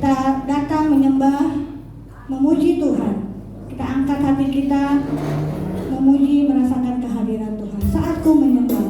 kita datang menyembah, memuji Tuhan. Kita angkat hati kita, memuji, merasakan kehadiran Tuhan. Saatku menyembah.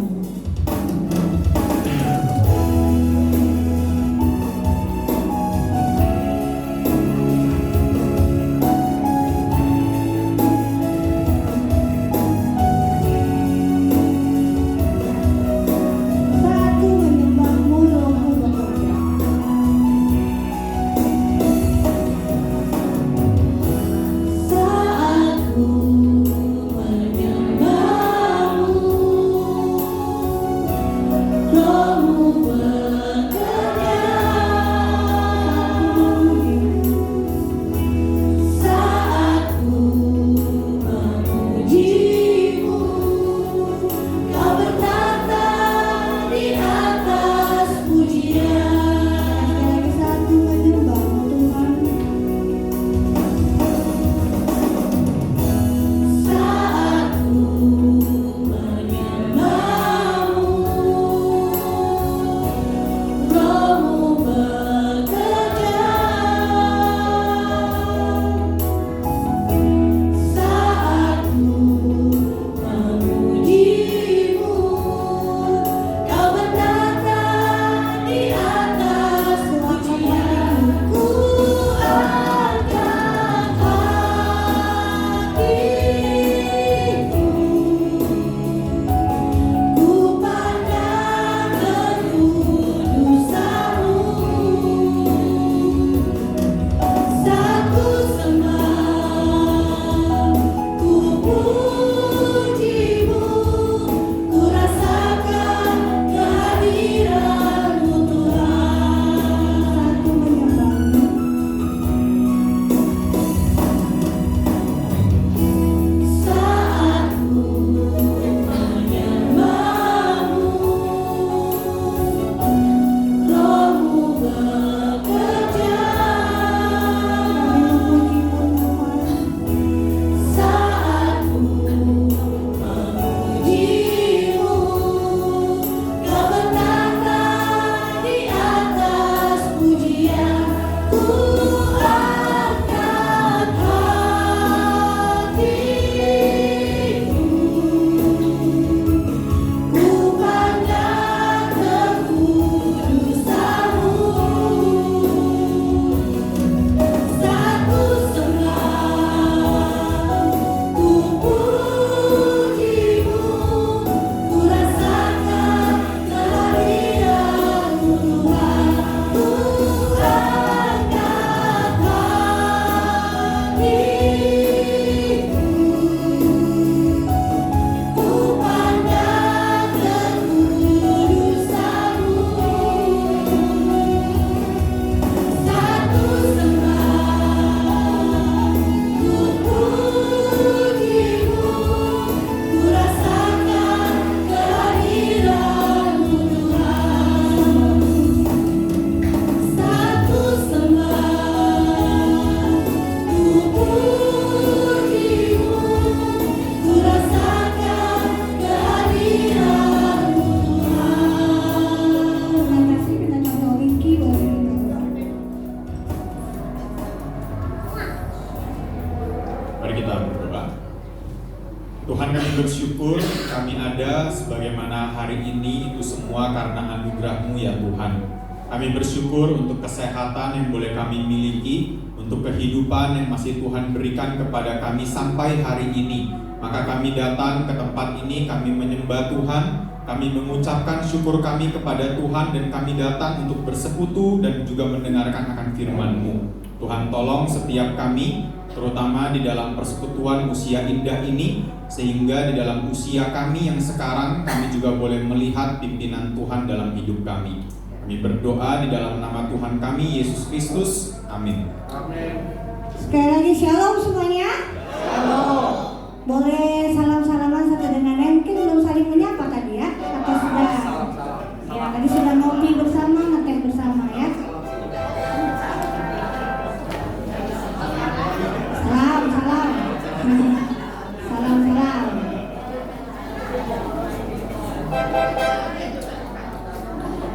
Tuhan, kami bersyukur kami ada sebagaimana hari ini itu semua karena anugerah-Mu ya Tuhan. Kami bersyukur untuk kesehatan yang boleh kami miliki, untuk kehidupan yang masih Tuhan berikan kepada kami sampai hari ini. Maka kami datang ke tempat ini, kami menyembah Tuhan, kami mengucapkan syukur kami kepada Tuhan, dan kami datang untuk bersekutu dan juga mendengarkan akan firman-Mu. Tuhan, tolong setiap kami, terutama di dalam persekutuan usia indah ini, sehingga di dalam usia kami yang sekarang, kami juga boleh melihat pimpinan Tuhan dalam hidup kami. Kami berdoa di dalam nama Tuhan kami, Yesus Kristus. Amin. Amin. Sekali lagi shalom semuanya. Shalom. Boleh salam-salaman satu dengan lain. Mungkin belum saling menyapa tadi ya? Atau sudah? Ya, tadi sudah ngopi bersama, ngeteh bersama ya. Salam. Salam.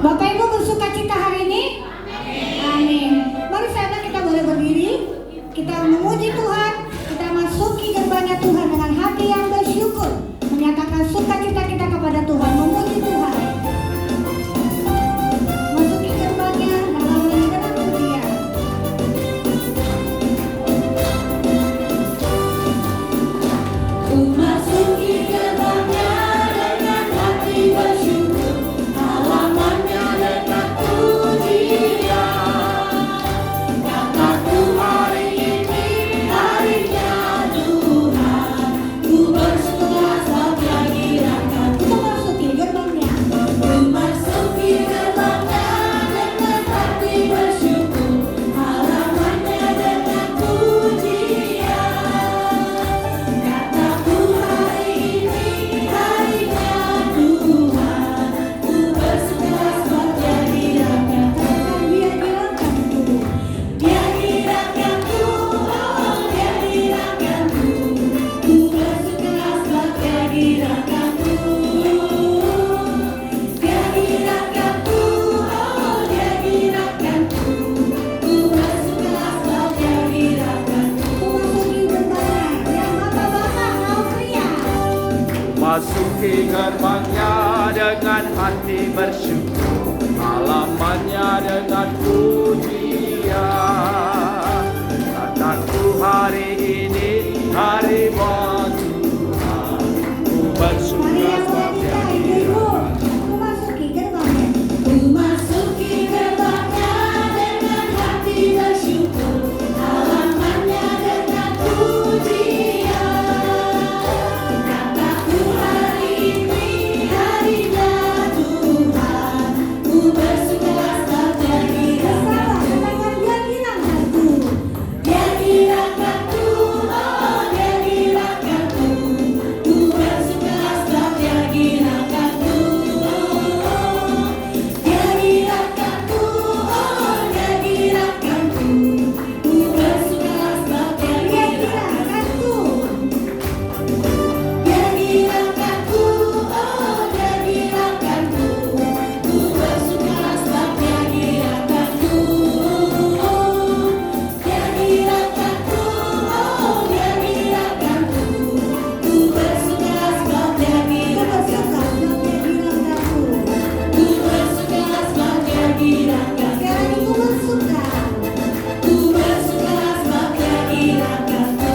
Bapak Ibu bersuka cita hari ini? Amin. Mari saya Masuki gerbangnya dengan hati bersyukur, halamannya dengan pujian. Kataku hari ini hari buat Tuhan, ku bersuka sebab Dia kiranya. Memasuki gerbangnya. Memasuki gerbangnya dengan hati bersyukur, halamannya dengan pujian. Kataku hari ini harinya Tuhan, ku bersuka sebab Dia kiranya. Katakan Dia kirangkanku. Dia kirangkanku, oh Dia kirangkanku, ku bersuka sebab Dia kirangkanku. Dia kirangkanku, oh Dia kirangkanku, ku bersuka sebab Dia Dia kirangkanku. kirangkanku. Dia kirangkanku, oh Dia kirangkanku, ku bersuka sebab Dia kirangkanku. Dia kirangkanku, oh Dia kirangkanku, ku bersuka sebab Dia kirangkanku. Ku bersuka sebab Dia kirangkanku. Sekarang ibu bersuka. Ku bersuka sebab Dia kirangkanku.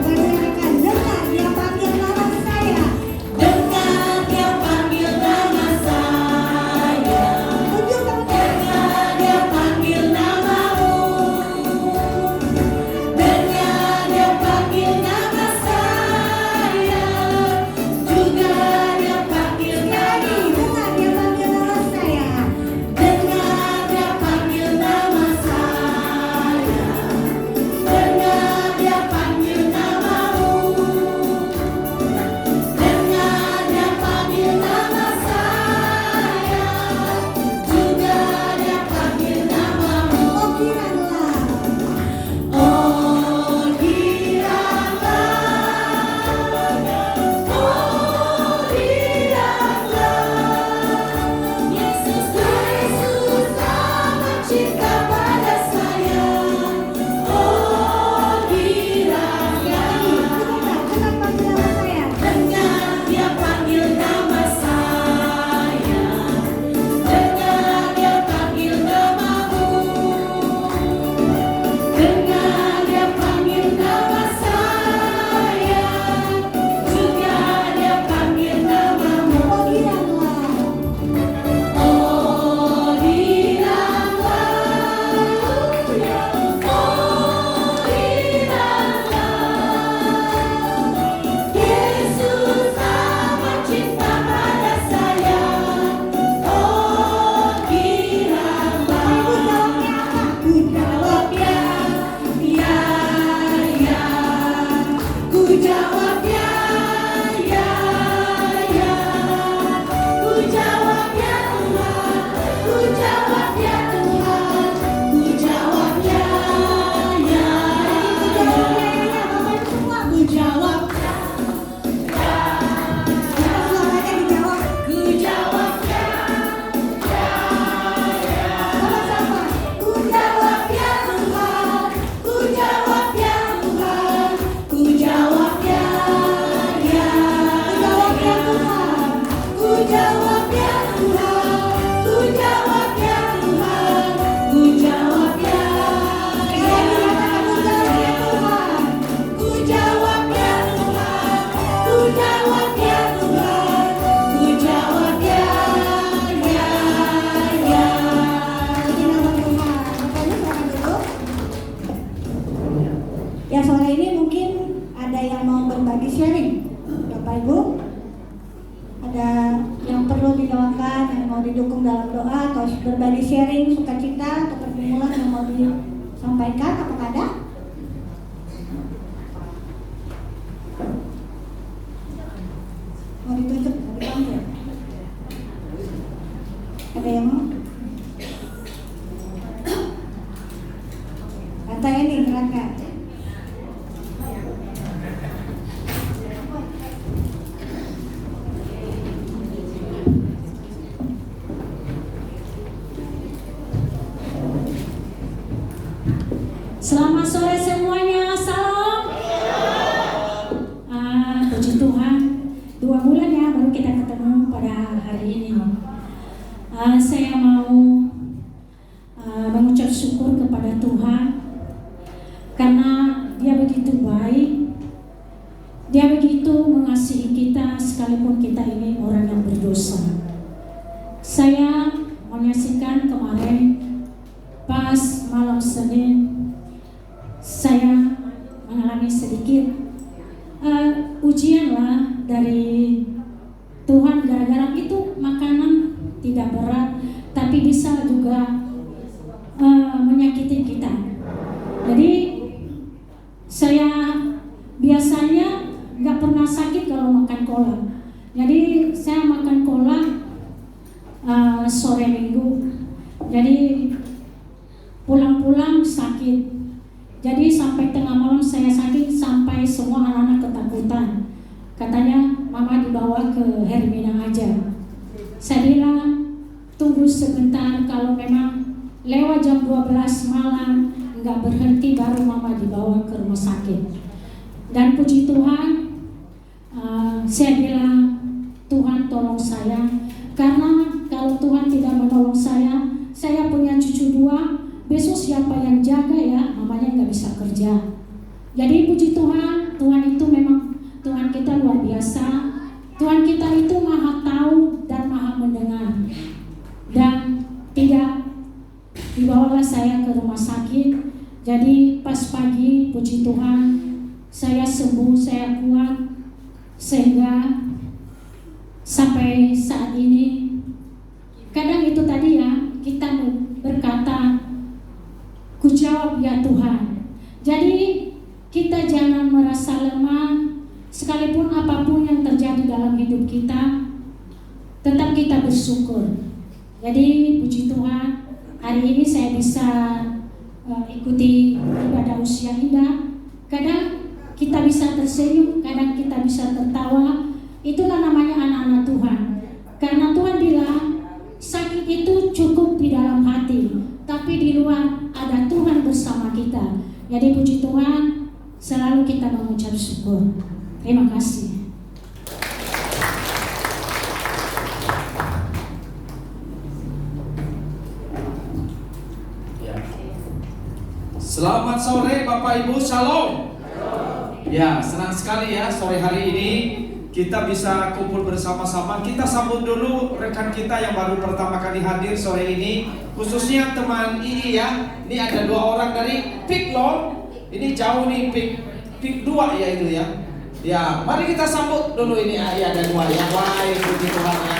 Katakan dengar Dia panggil nama saya. Dengar Dia panggil nama saya. Tunjuk tangan. Dengar Dia panggil namamu. Dengar Dia panggil nama saya. Juga Dia panggil Sekali namamu. dengar Dia panggil nama saya. Dengar Dia panggil nama saya. Dengar Dia panggil namamu. Dengar Dia panggil nama saya. Juga Dia panggil namamu. Oh kiranglah. Oh kiranglah, oh kiranglah, Yesus amat cinta pada saya. Oh kiranglah, Dengar panggil nama saya. dengar Dia panggil nama saya. Dengar Dia panggil namamu. Dengar Dia panggil nama saya. Juga Dia panggil namamu. Oh kiranglah. Oh kiranglah, oh kiranglah, Yesus amat cinta pada saya. Oh kiranglah. Ibu jawabnya apa? Ku jawab ya, ya, ya. Ku jawab ya Tuhan, ku jawab ya Tuhan, ku jawab ya, ya, ya. Ku jawab ya, Suaranya dijawab. ku jawab ya, Sama-sama. ku jawab ya Tuhan, ku jawab ya Tuhan, ku jawab ya, ya, Jawab ya Tuhan. ku jawab ya Tuhan, ku jawab ya Tuhan, ku jawab ya, ya, Sekali katakan ku jawab ya Tuhan. ku jawab ya Tuhan, ku jawab ya Tuhan, ku jawab ya, ya, ya. Puji nama Tuhan. Makanya silakan duduk. Ya sore ini mungkin ada yang mau berbagi sharing. Bapak Ibu, ada yang perlu didoakan, yang mau didukung dalam doa atau berbagi sharing sukacita atau pergumulan yang mau disampaikan, apakah ada? Mau ditunjuk, mau dipanggil? Ada yang mau? Kata ini, silakan. Selamat sore semuanya, salam. Puji Tuhan, Saya mau mengucap syukur kepada Tuhan karena Dia begitu baik, Dia begitu mengasihi kita sekalipun kita ini orang yang berdosa. Saya menyaksikan kemarin pas malam Senin, saya mengalami sedikit ujian lah dari Tuhan, gara-gara itu makanan tidak berat tapi bisa juga menyakiti kita. Jadi saya biasanya nggak pernah sakit kalau makan kolak. Jadi saya makan kolak sore minggu. Jadi pulang-pulang sakit. Jadi sampai tengah malam saya sakit, sampai semua anak-anak ketakutan. Katanya mama dibawa ke Hermina aja. Saya bilang tunggu sebentar, kalau memang lewat jam 12 malam nggak berhenti baru mama dibawa ke rumah sakit. Dan puji Tuhan, saya bilang Tuhan tolong saya, karena kalau Tuhan tidak menolong saya punya cucu 2, besok siapa yang jaga ya, mamanya nggak bisa kerja. Jadi puji Tuhan, Tuhan itu memang Tuhan kita luar biasa. Tuhan kita itu maha tahu dan maha mendengar. Dan tidak dibawalah saya ke rumah sakit. Jadi pas pagi puji Tuhan saya sembuh, saya kuat, sehingga sampai saat ini. Kadang itu tadi ya, kita berkata ku jawab ya Tuhan. Jadi kita jangan merasa lemah, sekalipun apapun yang terjadi dalam hidup kita, tetap kita bersyukur. Jadi puji Tuhan, hari ini saya bisa ikuti ibadah usia indah. Kadang kita bisa tersenyum, kadang kita bisa tertawa. Itulah namanya anak-anak Tuhan. Karena Tuhan bilang sakit itu cukup di dalam hati, tapi di luar ada Tuhan bersama kita. Jadi puji Tuhan, selalu kita mengucap syukur. Terima kasih. Selamat sore Bapak Ibu, Shalom. Ya, senang sekali ya sore hari ini kita bisa kumpul bersama-sama. Kita sambut dulu rekan kita yang baru pertama kali hadir sore ini, khususnya teman Ii ya. Ini ada 2 orang dari PIK loh. Ini jauh nih PIK 2 ya itu ya. Ya, mari kita sambut dulu ini. Ya, ada 2 ya. Wah, puji Tuhan ya.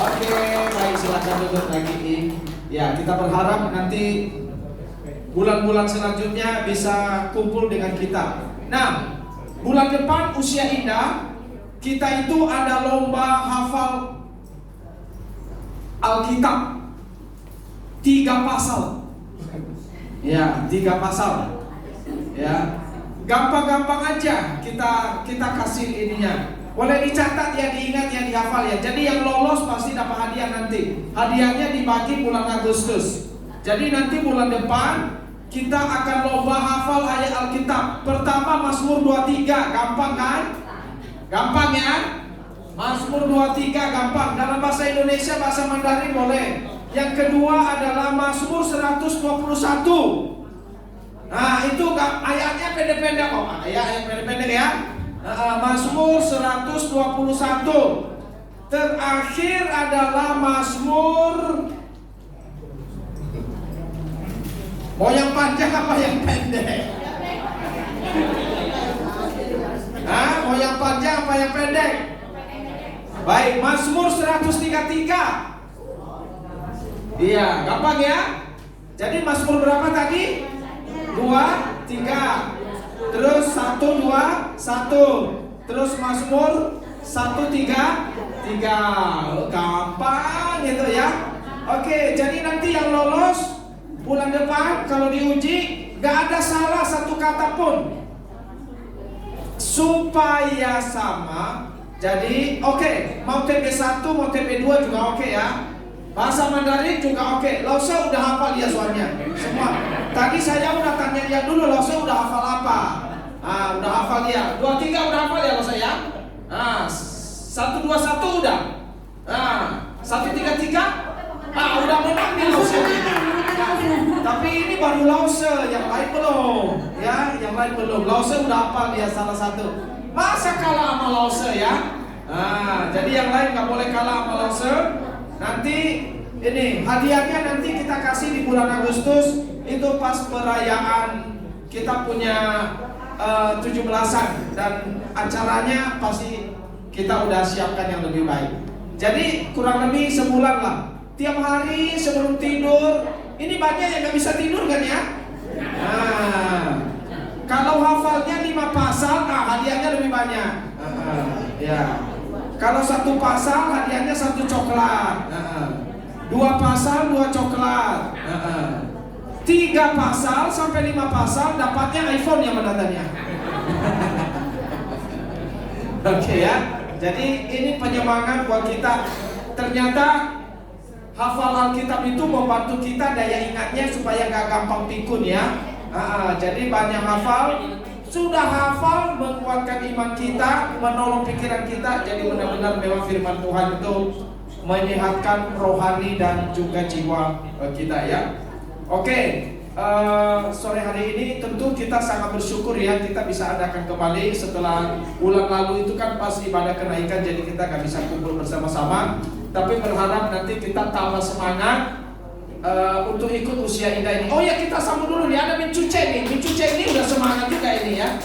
Oke, baik, silakan duduk lagi Ii. Ya, kita berharap nanti bulan-bulan selanjutnya bisa kumpul dengan kita. Nah, bulan depan usia indah kita itu ada lomba hafal Alkitab 3 pasal. Ya, 3 pasal. Ya, gampang-gampang aja kita kasih ininya. Boleh dicatat ya, diingat ya, dihafal ya. Jadi yang lolos pasti dapat hadiah nanti. Hadiahnya dibagi bulan Agustus. Jadi nanti bulan depan kita akan lomba hafal ayat Alkitab. Pertama Mazmur 23, gampang kan? Gampang ya? Mazmur 23 gampang. Dalam bahasa Indonesia, bahasa Mandarin boleh. Yang kedua adalah Mazmur 121. Nah, itu ayatnya pendek-pendek kok. Ayat pendek-pendek ya. Mazmur 121. Terakhir adalah Mazmur, mau yang panjang apa yang pendek? Mau yang panjang apa yang pendek? Baik, Mazmur 133. Iya, gampang ya. Jadi Mazmur berapa tadi? 2, 3. Terus 1, 2, 1. Terus Mazmur 1, 3, 3. Gampang gitu ya. Oke, jadi nanti yang lolos bulan depan kalau diuji gak ada salah satu kata pun, supaya sama. Jadi oke, mau TP1 mau TP2 juga oke ya. Bahasa Mandarin juga oke. Lause udah hafal ya soalnya semua. Tadi saya udah tanya dia dulu, Lause udah hafal apa? Udah hafal ya. 2, 3 udah hafal ya Lause ya. 1, 2, 1 udah. 1, 3, 3 Udah menang nih Lause. Tapi ini baru Lause, yang lain belum. Ya, yang lain belum. Lause udah hafal dia salah satu. Masa kalah sama Lause ya? Jadi yang lain nggak boleh kalah sama Lause. Nanti ini hadiahnya nanti kita kasih di bulan Agustus itu pas perayaan kita punya 17-an dan acaranya pasti kita udah siapkan yang lebih baik. Jadi kurang lebih sebulan lah. Tiap hari sebelum tidur, ini banyak yang nggak bisa tidur kan ya? Kalau hafalnya 5 pasal, hadiahnya lebih banyak. Ya. Kalau 1 pasal, hadiahnya 1 coklat. 2 pasal, 2 coklat. 3 pasal sampai 5 pasal dapatnya iPhone yang mendatangnya. Oke ya. Jadi ini penyemangat buat kita. Ternyata hafal Alkitab itu membantu kita daya ingatnya supaya gak gampang pikun ya. Jadi banyak hafal. Sudah hafal menguatkan iman kita, menolong pikiran kita. Jadi benar-benar memang firman Tuhan itu menyehatkan rohani dan juga jiwa kita ya. Oke, sore hari ini tentu kita sangat bersyukur ya kita bisa adakan kembali setelah bulan lalu itu kan pas ibadah kenaikan, jadi kita gak bisa kumpul bersama-sama. Tapi berharap nanti kita tambah semangat untuk ikut usia indah ini. Oh ya, kita sambut dulu nih, ada Min Cuce nih. Min Cuce ini udah semangat juga ini ya.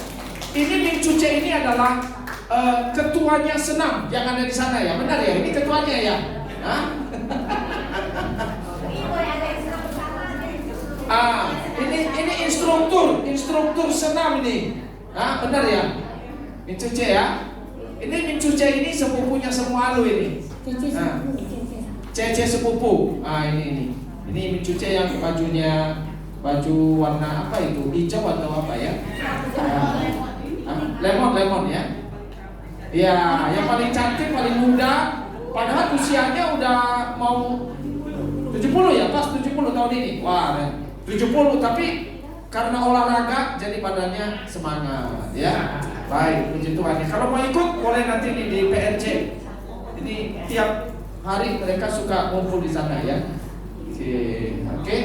Ini Min Cuce ini adalah ketuanya senam yang ada di sana ya, benar ya? Ini ketuanya ya? Hah? Ini instruktur senam ini. Benar ya? Min Cuce ya? Ini Min Cuce ini sepupunya semua Alu ini. Cece sepupu. Ini Min Cuce yang baju warna apa itu? Hijau atau apa ya? Lemon ya. Ya, yang paling cantik, paling muda. Padahal usianya udah mau 70 ya, pas 70 tahun ini. Wah, 70 tapi karena olahraga jadi badannya semangat ya. Baik, puji Tuhan. Kalau mau ikut boleh nanti di PRC. Ini tiap hari mereka suka ngumpul di sana ya. Oke.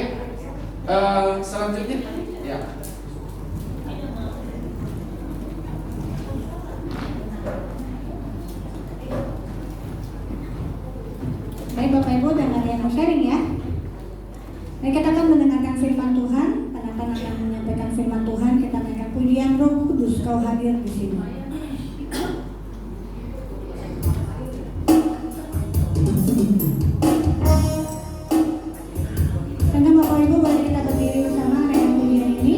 Selanjutnya ya. Baik Bapak Ibu dan ada yang mau sharing ya. Baik, kita akan mendengarkan firman Tuhan. Penakan akan menyampaikan firman Tuhan. Kita naikkan pujian Roh Kudus, Kau hadir di sini. Karena Bapak Ibu boleh kita berdiri bersama naikkan pujian ini.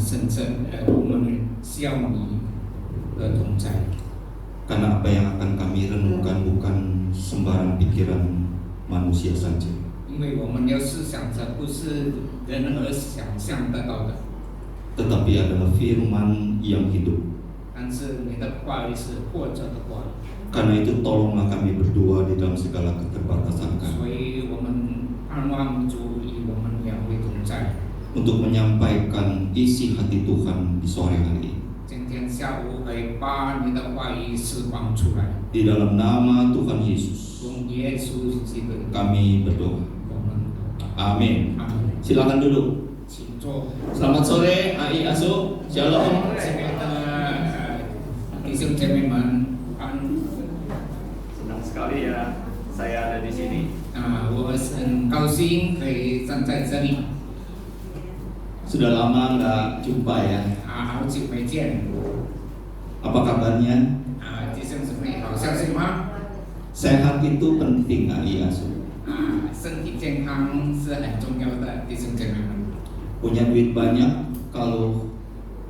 神圣我们需要你的同在。 Karena apa yang akan kami renungkan bukan sembarang pikiran manusia saja, 因为我们要思想着不是人而想象得到的， tetapi adalah firman yang hidup. 但是你的话语是活着的话语， Karena itu tolonglah kami berdoa di dalam segala keterbatasan 所 kami 以我们盼望主与我们两位同在。 untuk menyampaikan isi hati Tuhan di sore hari ini. 今天下午可以把你的话语释放出来， Di dalam nama Tuhan Yesus 用耶稣基督的 kami berdoa. 我们祷告。 Amin. 阿门。 Silakan duduk. 请坐。 Selamat sore, Ai Asu. Shalom. 亲爱的弟兄姐妹们，安。 Senang sekali ya saya ada di sini. 我很高兴可以站在这里。 Sudah lama nggak jumpa ya. 好久没见。 Apa kabarnya? 弟兄姊妹好消息吗？ Sehat itu penting, Ai Asu. 身体健康是很重要的，弟兄姐妹们。 Punya duit banyak, kalau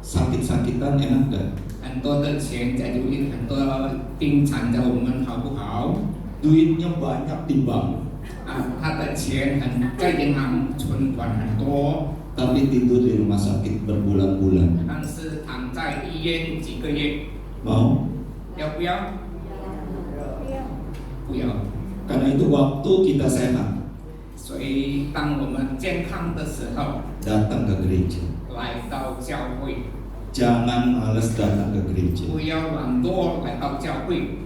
sakit-sakitan enak nggak? 很多的钱在留意，很多病残的我们好不好？ Duitnya banyak di bank, 他的钱在银行存款很多， tapi tidur di rumah sakit berbulan-bulan. 但是躺在医院几个月， Mau? 要不要？不要。 Karena itu waktu kita sehat, 所以当我们健康的时候， datang ke gereja. 来到教会， Jangan males datang ke gereja. 不要懒惰来到教会。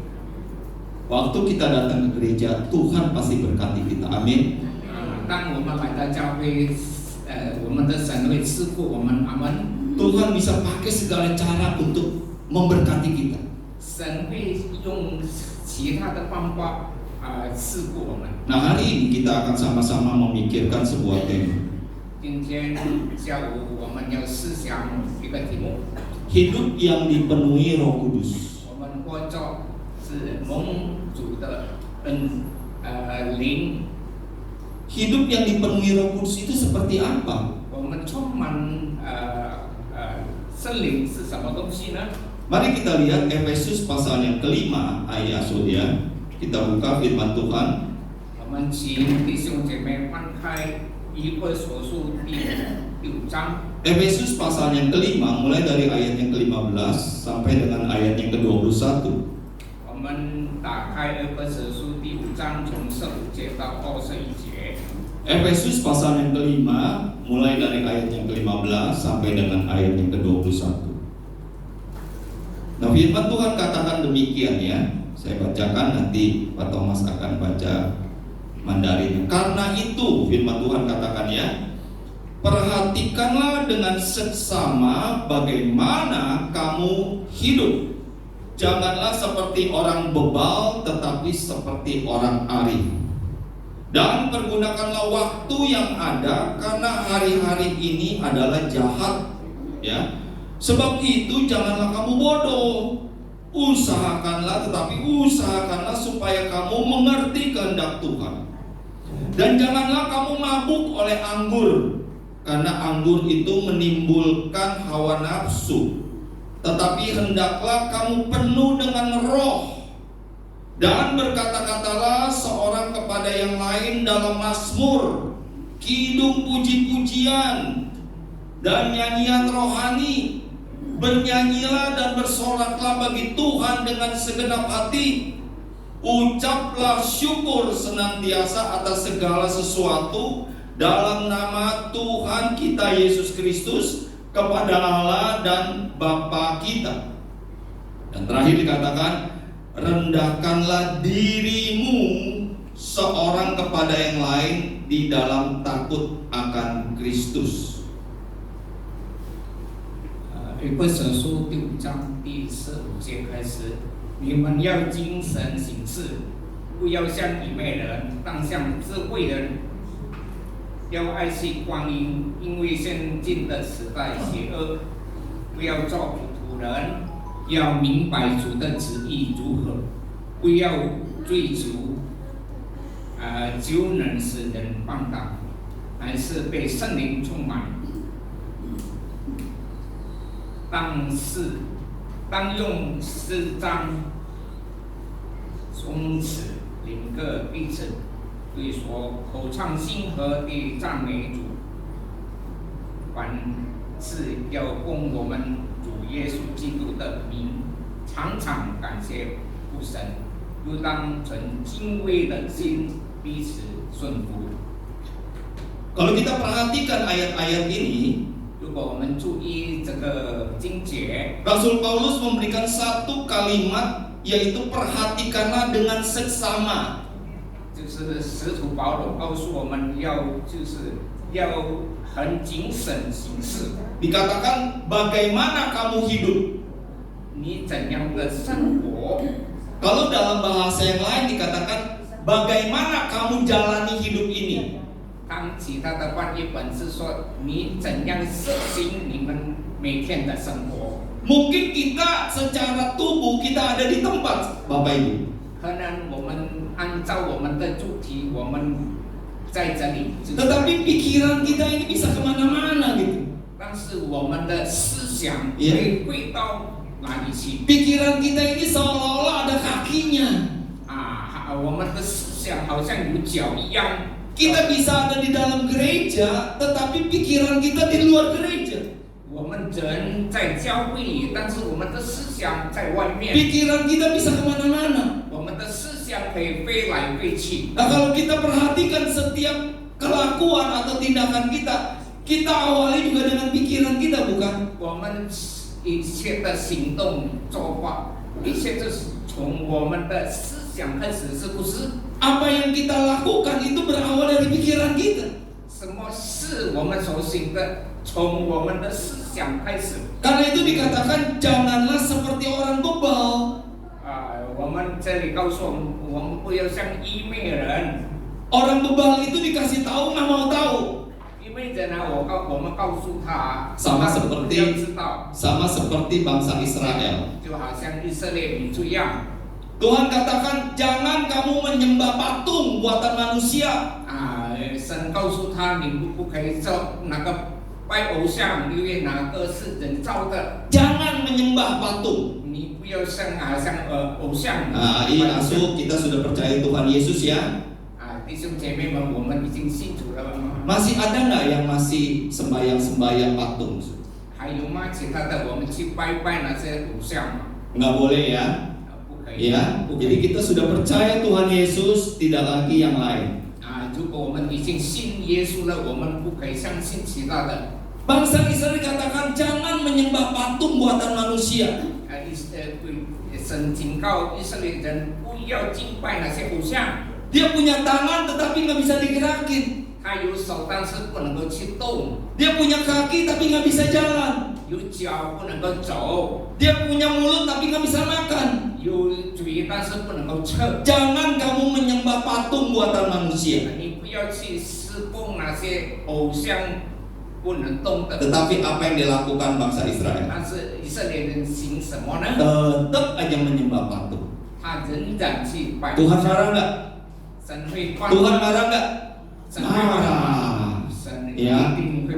Waktu kita datang ke gereja, Tuhan pasti berkati kita. Amin. 当我们来到教会，我们的神会赐福我们，阿门。 Tuhan bisa pakai segala cara untuk memberkati kita. 神会用其他的方法赐福我们。 Nah, hari ini kita akan sama-sama memikirkan sebuah tema. 今天下午我们要思想一个题目， Hidup yang dipenuhi Roh Kudus. 我们活着是蒙主的灵。 Hidup yang dipenuhi Roh Kudus itu seperti apa? 我们充满圣灵是什么东西呢？ Mari kita lihat Efesus pasal yang kelima, ayat ya. Kita buka firman Tuhan. 我们请弟兄姐妹翻开以弗所书第5章。 Efesus pasal yang kelima, mulai dari ayat yang ke-15 sampai dengan ayat yang ke-21. 我们打开以弗所书第5章，从15节到21节。 Efesus pasal yang kelima, mulai dari ayat yang ke-15 sampai dengan ayat yang ke-21. Nah, firman Tuhan katakan demikian ya. Saya bacakan, nanti Pak Thomas akan baca Mandarin. Karena itu firman Tuhan katakan ya, perhatikanlah dengan seksama bagaimana kamu hidup. Janganlah seperti orang bebal, tetapi seperti orang arif. Dan pergunakanlah waktu yang ada, karena hari-hari ini adalah jahat ya. Sebab itu janganlah kamu bodoh. Usahakanlah, tetapi usahakanlah supaya kamu mengerti kehendak Tuhan. Dan janganlah kamu mabuk oleh anggur, karena anggur itu menimbulkan hawa nafsu. Tetapi hendaklah kamu penuh dengan Roh, dan berkata-katalah seorang kepada yang lain dalam mazmur, kidung puji-pujian, dan nyanyian rohani. Bernyanyilah dan bersoraklah bagi Tuhan dengan segenap hati. Ucaplah syukur senantiasa atas segala sesuatu dalam nama Tuhan kita Yesus Kristus kepada Allah dan Bapa kita. Dan terakhir dikatakan, rendahkanlah dirimu seorang kepada yang lain di dalam takut akan Kristus. 以弗所书第5章第15节开始，你们要精神行事，不要像愚昧人，当像智慧人，要爱惜光阴，因为现今的时代邪恶，不要做普通人，要明白主的旨意如何，不要追求就能使人放荡，还是被圣灵充满。当用诗章、颂词、灵歌彼此对说，口唱心和地赞美主。凡事要奉我们主耶稣基督的名，常常感谢父神，又当存敬畏的心彼此顺服。 Kalau kita perhatikan ayat-ayat ini, 如果我们注意这个经节， Rasul Paulus memberikan satu kalimat, yaitu perhatikanlah dengan seksama. 就是使徒保罗告诉我们要很谨慎行事。 Dikatakan bagaimana kamu hidup. 你怎样的生活？ Kalau dalam bahasa yang lain dikatakan bagaimana kamu jalani hidup ini. 当其他的翻译本是说你怎样实行你们每天的生活。 Mungkin kita secara tubuh kita ada di tempat, Bapak Ibu. 可能我们按照我们的主题，我们在这里。 Tetapi pikiran kita ini bisa kemana-mana gitu. 但是我们的思想会到哪里去？ Pikiran kita ini seolah-olah ada kakinya. 我们的思想好像有脚一样。 Kita bisa ada di dalam gereja, tetapi pikiran kita di luar gereja. 我们人在教会里，但是我们的思想在外面。 Pikiran kita bisa kemana-mana. 我们的思想可以飞来飞去。 Nah, kalau kita perhatikan setiap kelakuan atau tindakan kita, kita awali juga dengan pikiran kita, bukan? 我们一切的行动做法，一切都是从我们的思想开始，是不是？ Apa yang kita lakukan itu berawal dari pikiran kita. 什么是我们所行的，从我们的思想开始。 Karena itu dikatakan janganlah seperti orang bebal. 我们这里告诉我们不要像愚昧人。 Orang bebal itu dikasih tahu nggak mau tahu. 愚昧人呢，我们告诉他， Sama 他不要 seperti 知道， sama seperti bangsa Israel. 就好像以色列民族一样。 Tuhan katakan jangan kamu menyembah patung buatan manusia. 神告诉他，你不可以做那个拜偶像，因为哪个是人造的。 Jangan menyembah patung. 你不要像偶像。 Ini masuk kita sudah percaya Tuhan Yesus ya. 弟兄姐妹们，我们已经信主了吗？ Masih ada nggak yang masih sembahyang patung? 还有吗？其他的我们去拜那些偶像吗？ Nggak boleh ya. 不可以。 Ya, jadi kita sudah percaya Tuhan Yesus, tidak lagi yang lain. 如果我们已经信耶稣了，我们不可以相信其他的。 Bangsa Israel dikatakan jangan menyembah patung buatan manusia. 神警告以色列人不要敬拜那些偶像。 Dia punya tangan tetapi nggak bisa digerakin. 他有手，但是不能够去动； Dia punya kaki tapi nggak bisa jalan. 有脚不能够走； Dia punya mulut tapi nggak bisa makan. 有嘴，但是不能够吃。 Jangan kamu menyembah patung buatan manusia. 你不要去侍奉那些偶像不能动的。 Tetapi apa yang dilakukan bangsa Israel? 但是以色列人行什么呢？ Tetap aja menyembah patung. 他仍然去拜。 Tuhan marah nggak? 神会关。 Tuhan marah nggak? 神会关。 Marah. 神 Ya. 一定会。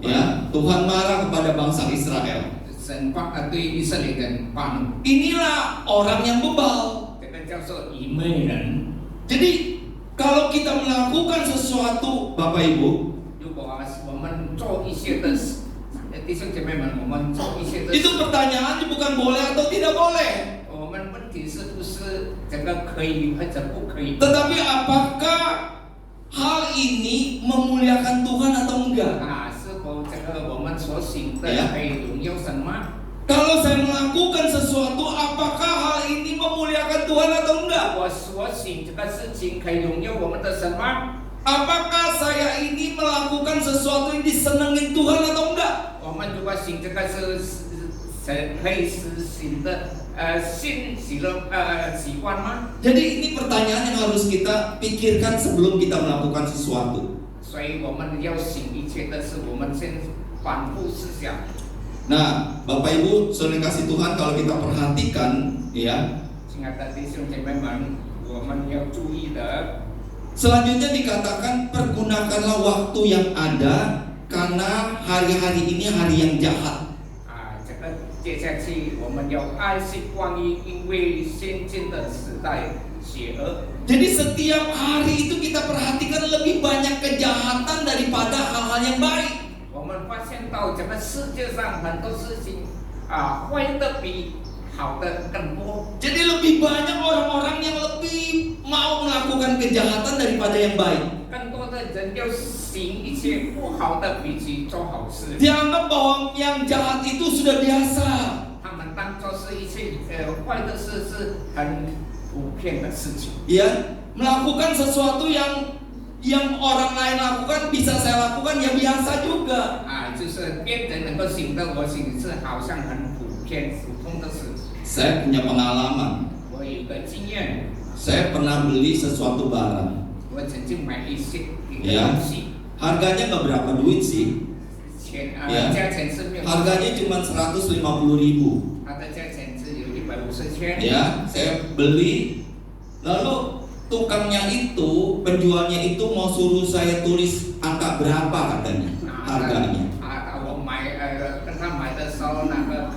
Ya, Tuhan marah kepada bangsa Israel. 神对以色列人发怒。 Inilah orang yang bebal. 这个叫做愚昧人。 Jadi kalau kita melakukan sesuatu, Bapak Ibu, 如果我们做一些的弟兄姐妹们，我们做一些的， itu pertanyaannya bukan boleh atau tidak boleh. 我们问题是不是这个可以或者不可以？ Tetapi apakah hal ini memuliakan Tuhan atau enggak? 是否这个我们所行的 Ya. 可以荣耀神吗？ Kalau saya melakukan sesuatu, apakah hal ini memuliakan Tuhan atau enggak? 我所行这个事情可以荣耀我们的神吗？ Apakah saya ini melakukan sesuatu yang disenengin Tuhan atau enggak? 我们如果行这个是可以实行的习惯吗？ Jadi ini pertanyaan yang harus kita pikirkan sebelum kita melakukan sesuatu. 所以我们要行一切的事，我们先反复思想。 Nah, Bapak Ibu, saudara kasih Tuhan, kalau kita perhatikan, ya, 亲爱的弟兄姐妹们，我们要注意的。 selanjutnya dikatakan pergunakanlah waktu yang ada karena hari-hari ini hari yang jahat. 这个接下去我们要爱惜光阴，因为现今的时代邪恶。 Jadi setiap hari itu kita perhatikan lebih banyak kejahatan daripada hal-hal yang baik. 我们发现到这个世界上很多事情坏的比好的更多。 Jadi lebih banyak orang-orang yang lebih mau melakukan kejahatan daripada yang baik. 更多的人要行一些不好的，比起做好事。 Dianggap bahwa yang jahat itu sudah biasa. 他们当做是一些坏的事，是很普遍的事情。 Ya, melakukan sesuatu yang orang lain lakukan bisa saya lakukan ya biasa juga. 就是别人能够行的，我行是好像很普遍、普通的事。 Saya punya pengalaman. 我有一个经验， Saya pernah beli sesuatu barang. 我曾经买一些东 Ya, 西， harganya nggak berapa duit sih. 价钱是没有， Harganya cuma 150.000. 它的价钱是有150千。 Ya, saya beli. Lalu tukangnya itu, penjualnya itu mau suruh saya tulis angka berapa katanya harganya. 我跟他买的时候，那个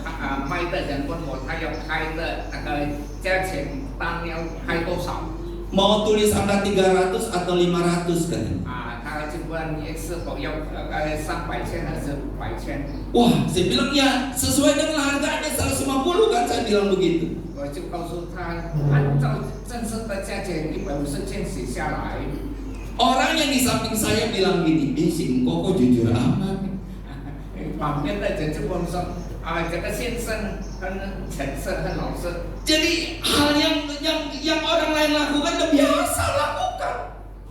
卖的人问我他要开的那个价钱单要开多少？ Mau tulis angka 300 atau 500 katanya. 他就问你是否要300千还是500千？ Wah, saya bilang ya sesuai dengan harganya 150 kan, saya bilang begitu. 我就告诉他，按照正式的价钱150千写下来。 Orang yang di samping saya bilang gini, si Engkau kok jujur amat. 旁边的人就问说，这个先生很诚实，很老实。 Jadi hal yang orang lain lakukan udah biasa lakukan.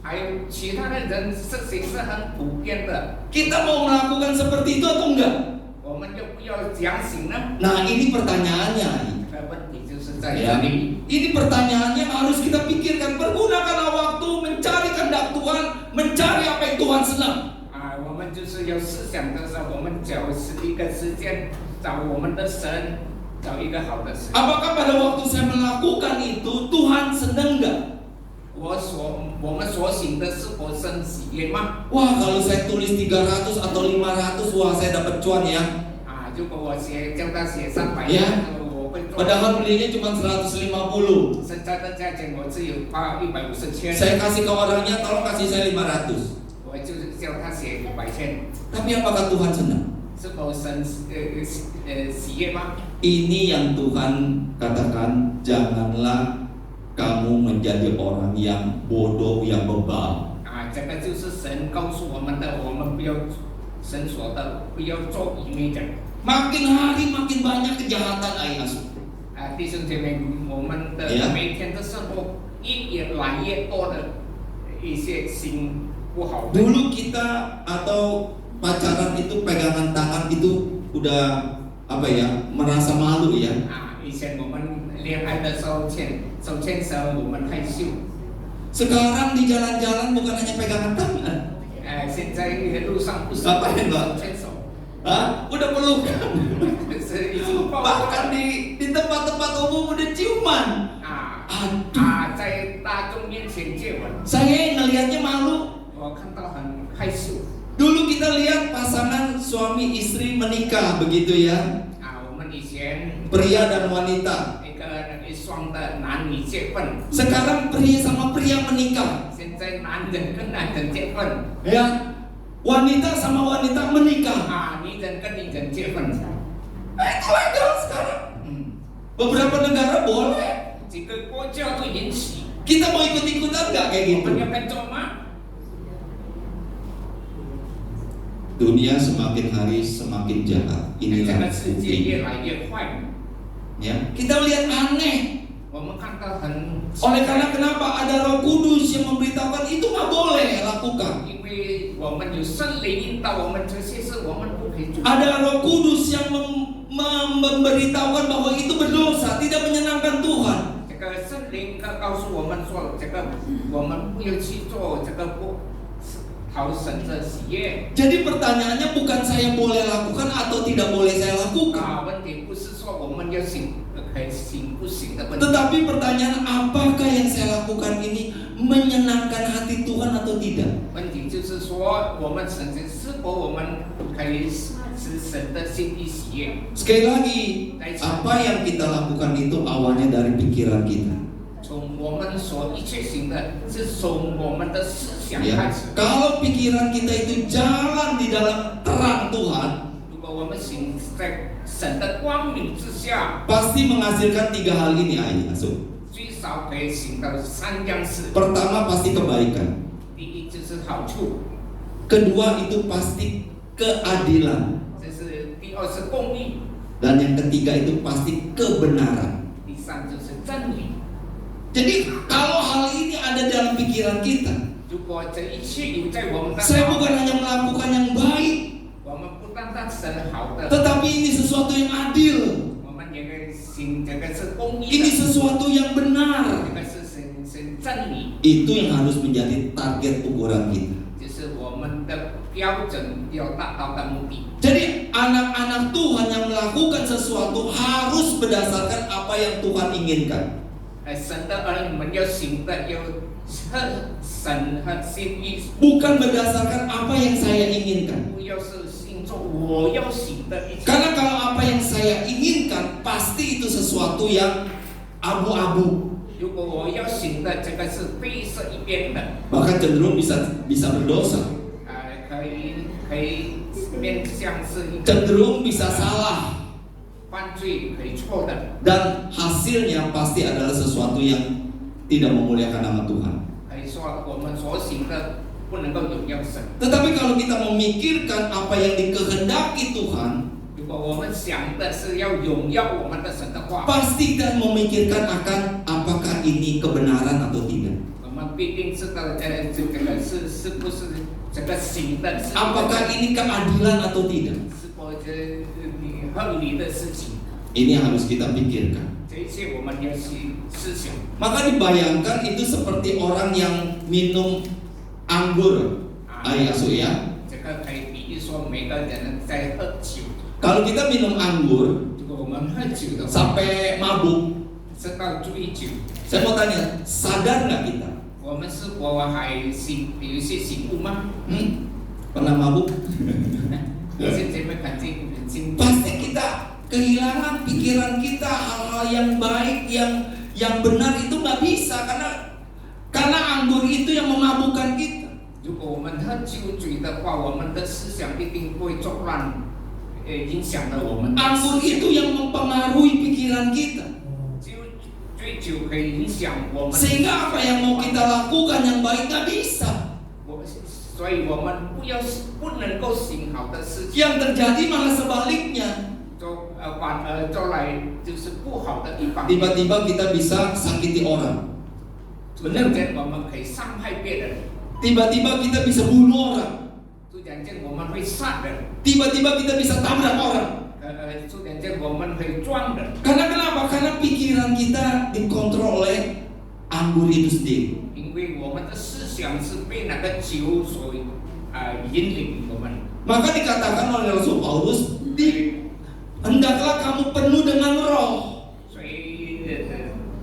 还有其他的人事情是很普遍的， Kita mau melakukan seperti itu atau enggak? 我们就不要讲行呢？ Nah, ini pertanyaannya. 问题就是在 Ya, 这里。 ini pertanyaan yang harus kita pikirkan. Pergunakanlah waktu mencari kehendak Tuhan, mencari apa yang Tuhan senang. 我们就是要思想的时候，我们找一个时间，找我们的神，找一个好的神。 Apakah pada waktu saya melakukan itu Tuhan senang enggak? 我们所行的是否神喜悦吗？ Wah, kalau saya tulis 300 atau 500, wah saya dapat cuan ya. 如果我叫他写300， Ya. 我会做。 Padahal belinya cuma 150. 现在的价钱我只有花150千， Saya kasih ke orangnya, tolong kasih saya 500. 我就是叫他写500千， Tapi apakah Tuhan senang? 是否神喜悦吗？ Ini yang Tuhan katakan, janganlah kamu menjadi orang yang bodoh, yang bebal. 这个就是神告诉我们的，我们不要神说的，不要做愚昧人。 Makin hari makin banyak kejahatan ayah. 弟兄姐妹，我们的每天的生活越来越多的一些心不好的。 Dulu kita atau pacaran itu pegangan tangan itu udah apa ya, merasa malu ya. 以前我们恋爱的时候手牵手，我们害羞。 Sekarang di jalan-jalan bukan hanya pegangan tangan. 现在路上不是 Apa ya, Mbak? 牵手， Hah? Udah pelukan. 是已经抱 Bahkan di tempat-tempat umum udah ciuman. 在大众面前接吻， Saya ngelihatnya malu. 我看到很害羞。 Dulu kita lihat pasangan suami istri menikah begitu ya. 我们以前 Pria dan wanita. 一双的男女结婚， Sekarang pria sama pria menikah. 现在男人跟男人结婚， Ya. Wanita sama wanita menikah. 女人跟女人结婚。 Itu legal sekarang. Beberapa negara boleh. 几个国家都允许。 Kita mau ikut-ikutan nggak kayak 我 gitu? 们要跟做吗？ Dunia semakin hari semakin jahat. 这 Inilah 个世界 bukti. 越来越坏， Ya, kita lihat aneh. 我们看到很。 Oleh karena kenapa ada Roh Kudus yang memberitahukan itu nggak boleh lakukan. 因为我们有圣灵引导我们，这些是我们不可以做。 Ada Roh Kudus yang memberitahukan bahwa itu berdosa, tidak menyenangkan Tuhan. 这个圣灵告诉我们说，这个我们不要去做，这个不讨神的喜悦。 Jadi pertanyaannya bukan saya boleh lakukan atau tidak boleh saya lakukan. 问题不是说我们要行可以行不行的问题。 Tetapi pertanyaan apakah yang saya lakukan ini menyenangkan hati Tuhan atau tidak? 问题就是就是说我们曾经是否我们可以使神的心意喜悦。 Sekali lagi, apa yang kita lakukan itu awalnya dari pikiran kita. 从我们所一切行的，是从我们的思想 Ya. 开始。 Kalau pikiran kita itu jalan di dalam terang Tuhan, 如果我们行在神的光明之下， pasti menghasilkan 3 hal ini, Asuh. 最少可以行到3件事。 Pertama pasti kebaikan. 第一就是好处， Kedua itu pasti keadilan. 这是第二是公义， Dan yang ketiga itu pasti kebenaran. 第三就是真理。 Jadi kalau hal ini ada dalam pikiran kita, 如果这一切有在我们的 saya bukan hanya melakukan yang baik, 我们不单单神好的， tetapi ini sesuatu yang adil. 我们也可以行这个是公义 Ini 的， sesuatu yang 这 benar. 个是神真理， Itu yang harus menjadi target ukuran kita. 就是我们的标准要达到的目的。 Jadi anak-anak Tuhan yang melakukan sesuatu harus berdasarkan apa yang Tuhan inginkan. 神的儿女们要行的要合神和心意， Bukan berdasarkan apa yang saya inginkan. 不要是行做我要行的一切。 Karena kalau apa yang saya inginkan pasti itu sesuatu yang abu-abu. 如果我要行的这个是灰色一边的， Bahkan cenderung bisa berdosa. 可以面向是一个 Cenderung bisa salah. 犯罪可以错的， Dan hasilnya pasti adalah sesuatu yang tidak memuliakan nama Tuhan. 可以说我们所行的不能够荣耀神。 Tetapi kalau kita memikirkan apa yang dikehendaki Tuhan, 如果我们想的是要荣耀我们的神的话， pasti kita memikirkan akan apakah ini kebenaran atau tidak. 我们必定知道这个是不是这个行的是 Apakah ini keadilan atau tidak. 是否这合理的事情， Ini yang harus kita pikirkan. 这一切我们要去思想。 Maka dibayangkan itu seperti orang yang minum anggur. Asuh ya. 这个可以比喻说每个人在喝酒， Kalau kita minum anggur 如果我们喝酒的话， sampai mabuk, 知道醉酒， saya mau tanya, sadar nggak kita? 我们是否还醒有一些醒悟吗？ Pernah mabuk? 有些姐妹肯定很清楚。 Pasti kita kehilangan pikiran kita, hal-hal yang baik, yang benar itu nggak bisa karena anggur itu yang memabukkan kita. 如果我们喝酒醉的话，我们的思想一定会作乱，影响了我们的 Anggur 思想。 itu yang mempengaruhi pikiran kita. 醉酒可以影响我们， Sehingga apa yang mau kita lakukan yang baik nggak bisa. 所以我们不能够行好的事情， Yang terjadi malah sebaliknya. 反而做来就是不好的地方。 Tiba-tiba kita bisa sakiti orang. 突然间我们可以伤害别人， Tiba-tiba kita bisa bunuh orang. 突然间我们会杀人， Tiba-tiba kita bisa tabrak orang. 突然间我们会撞人。 Karena kenapa? Karena pikiran kita dikontrol oleh anggur itu sendiri. 因为我们的思想是被那个酒所引领我们。 Maka dikatakan oleh Rasul Paulus, hendaklah kamu penuh dengan roh. 所以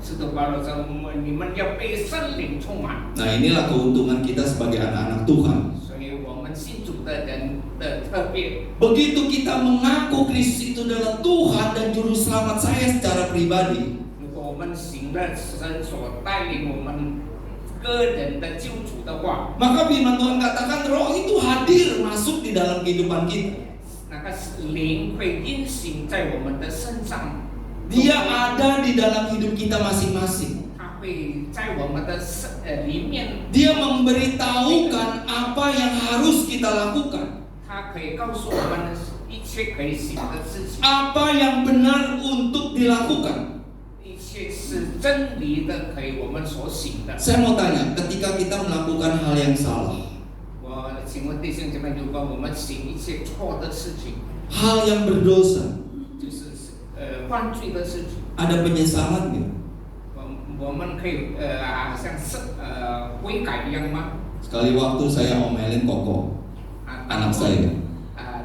使徒保罗说，你们要被圣灵充满。 Nah, inilah keuntungan kita sebagai anak-anak Tuhan. 所以我们信主的人的特别。 Begitu kita mengaku Kristus itu adalah Tuhan dan Juru Selamat saya secara pribadi, 如果我们行了神所带领我们个人的救主的话， maka firman Tuhan katakan roh itu hadir masuk di dalam kehidupan kita. 那个灵会运行在我们的身上， Dia ada di dalam hidup kita masing-masing. 它会在我们的里面， Dia memberitahukan apa yang harus kita lakukan, 它可以告诉我们一切可以行的事情， apa yang benar untuk dilakukan. 一切是真理的，可以我们所行的。 Saya mau tanya, ketika kita melakukan hal yang salah, 我请问弟兄姐妹，如果我们行一切错的事情， hal yang berdosa, 就是犯罪的事情， ada penyesalan nggak? 我们可以好像是悔改一样吗？ Sekali waktu saya omelin Koko, anak saya.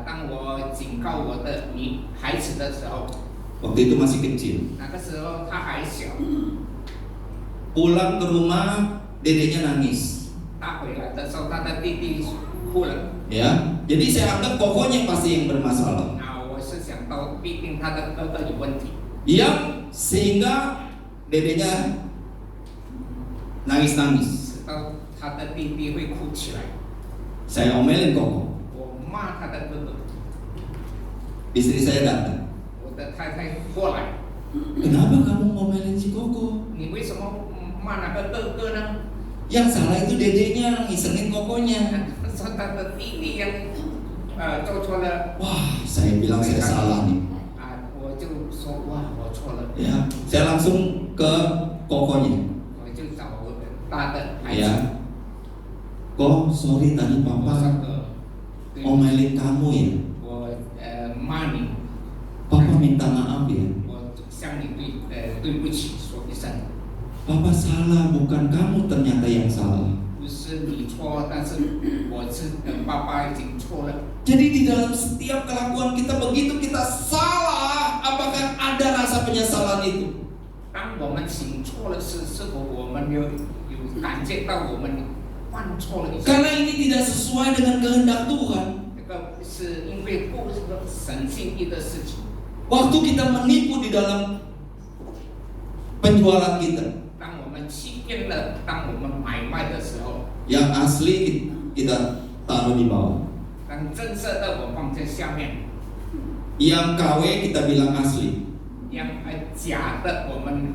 当我警告我的孩子的时候， Waktu itu masih kecil. 那个时候他还小， Pulang ke rumah, dedeknya nangis. 他回来的时候，他的弟弟哭了。 Ya, jadi saya anggap kokonya pasti yang bermasalah. 那我是想到，必定他的哥哥有问题。 Yang sehingga dedenya nangis-nangis. 直到他的弟弟会哭起来。 Saya omelin koko. 我骂他的哥哥， Istri saya datang. 我的太太过来， Kenapa kamu ngomelin si Koko? 你为什么骂那个哥哥呢？ Yang salah itu dedenya ngisengin kokonya. 说他的弟弟做错了。 Wah, saya bilang saya salah nih. 我就说哇，我错了。 Ya, saya langsung ke kokonya. 我就找我的大的孩子。 Ya, Kok, sorry tadi 我 papa 说对 omelin kamu ya. 我骂你， Papa minta maaf ya. 我向你对不起说一声， Papa salah, bukan kamu ternyata yang salah. 不是你错，但是我是爸爸已经错了。 Jadi di dalam setiap kelakuan kita begitu kita salah, apakah ada rasa penyesalan itu? 当我们行错了事，是否我们有感觉到我们犯错了一些？ Karena ini tidak sesuai dengan kehendak Tuhan. 这个是因为不是神心意的事情。 Waktu kita menipu di dalam penjualan kita, 当我们欺骗了，当我们买卖的时候， yang asli kita taruh di bawah, 当正色的我放在下面， yang KW kita bilang asli. yang假的我们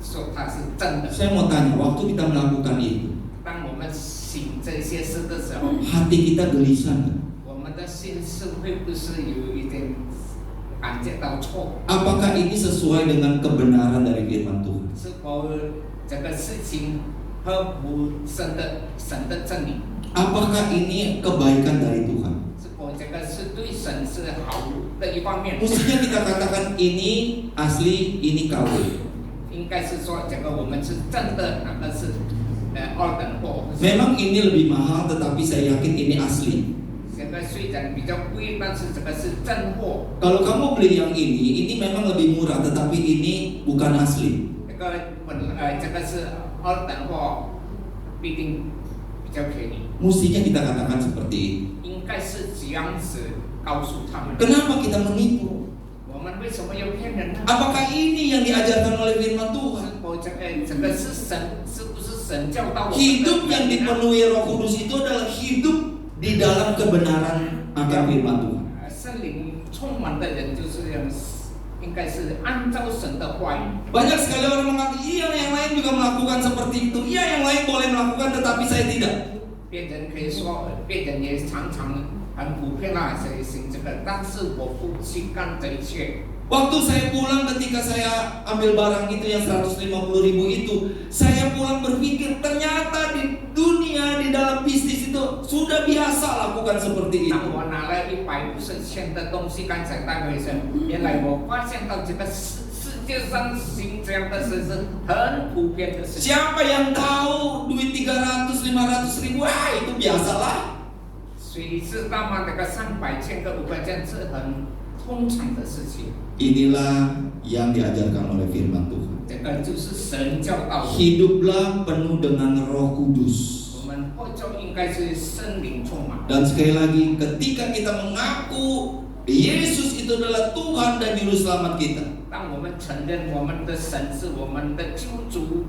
说它是真的。 Saya mau tanya, waktu kita melakukan itu, 当我们行这些事的时候， hati kita gelisah nggak? 我们的心是会不是有一点感觉到错？ Apakah ini sesuai dengan kebenaran dari firman Tuhan? 是否这个事情合乎神的真理？ Apakah ini kebaikan dari Tuhan? 是否这个是对神是好的一方面？ Mestinya kita katakan ini asli, ini KW. 应该是说这个我们是真的，哪个是二等货？ Memang ini lebih mahal, tetapi saya yakin ini asli. 这个虽然比较贵，但是这个是真货。 Kalau kamu beli yang ini memang lebih murah, tetapi ini bukan asli. 这个是二等货，必定比较便宜。 Mestinya kita katakan seperti ini. 应该是这样子告诉他们。 Kenapa kita menipu? 我们为什么要骗人呢？ Apakah ini yang diajarkan oleh firman Tuhan? 是否这个是神？是不是神教导我们的？ Hidup yang dipenuhi Roh Kudus itu adalah hidup di dalam kebenaran akan firman Tuhan. 圣灵充满的人就是这样，应该是按照神的话语。 Banyak sekali orang mengatakan, iya yang lain juga melakukan seperti itu. Iya yang lain boleh melakukan, tetapi saya tidak. 别人可以说，别人也常常很普遍啦，谁行这个，但是我不去干这一切。 Waktu saya pulang ketika saya ambil barang itu yang 150.000 itu, saya pulang berpikir ternyata di dunia, di dalam bisnis itu sudah biasa lakukan seperti itu. 当我拿了150,000的东西，刚才带回身，原来我发现到这个世界上行这样的事是很普遍的事情。 Siapa yang tahu duit 300-500.000, wah itu biasalah. 谁知道吗？那个300,000个500,000是很通常的事情。 Inilah yang diajarkan oleh firman Tuhan. 这个就是神教导我们。 Hiduplah penuh dengan Roh Kudus. 我们或者应该是圣灵充满。 Dan sekali lagi, ketika kita mengaku Yesus itu adalah Tuhan dan Juru Selamat kita, 当我们承认我们的神是我们的救主，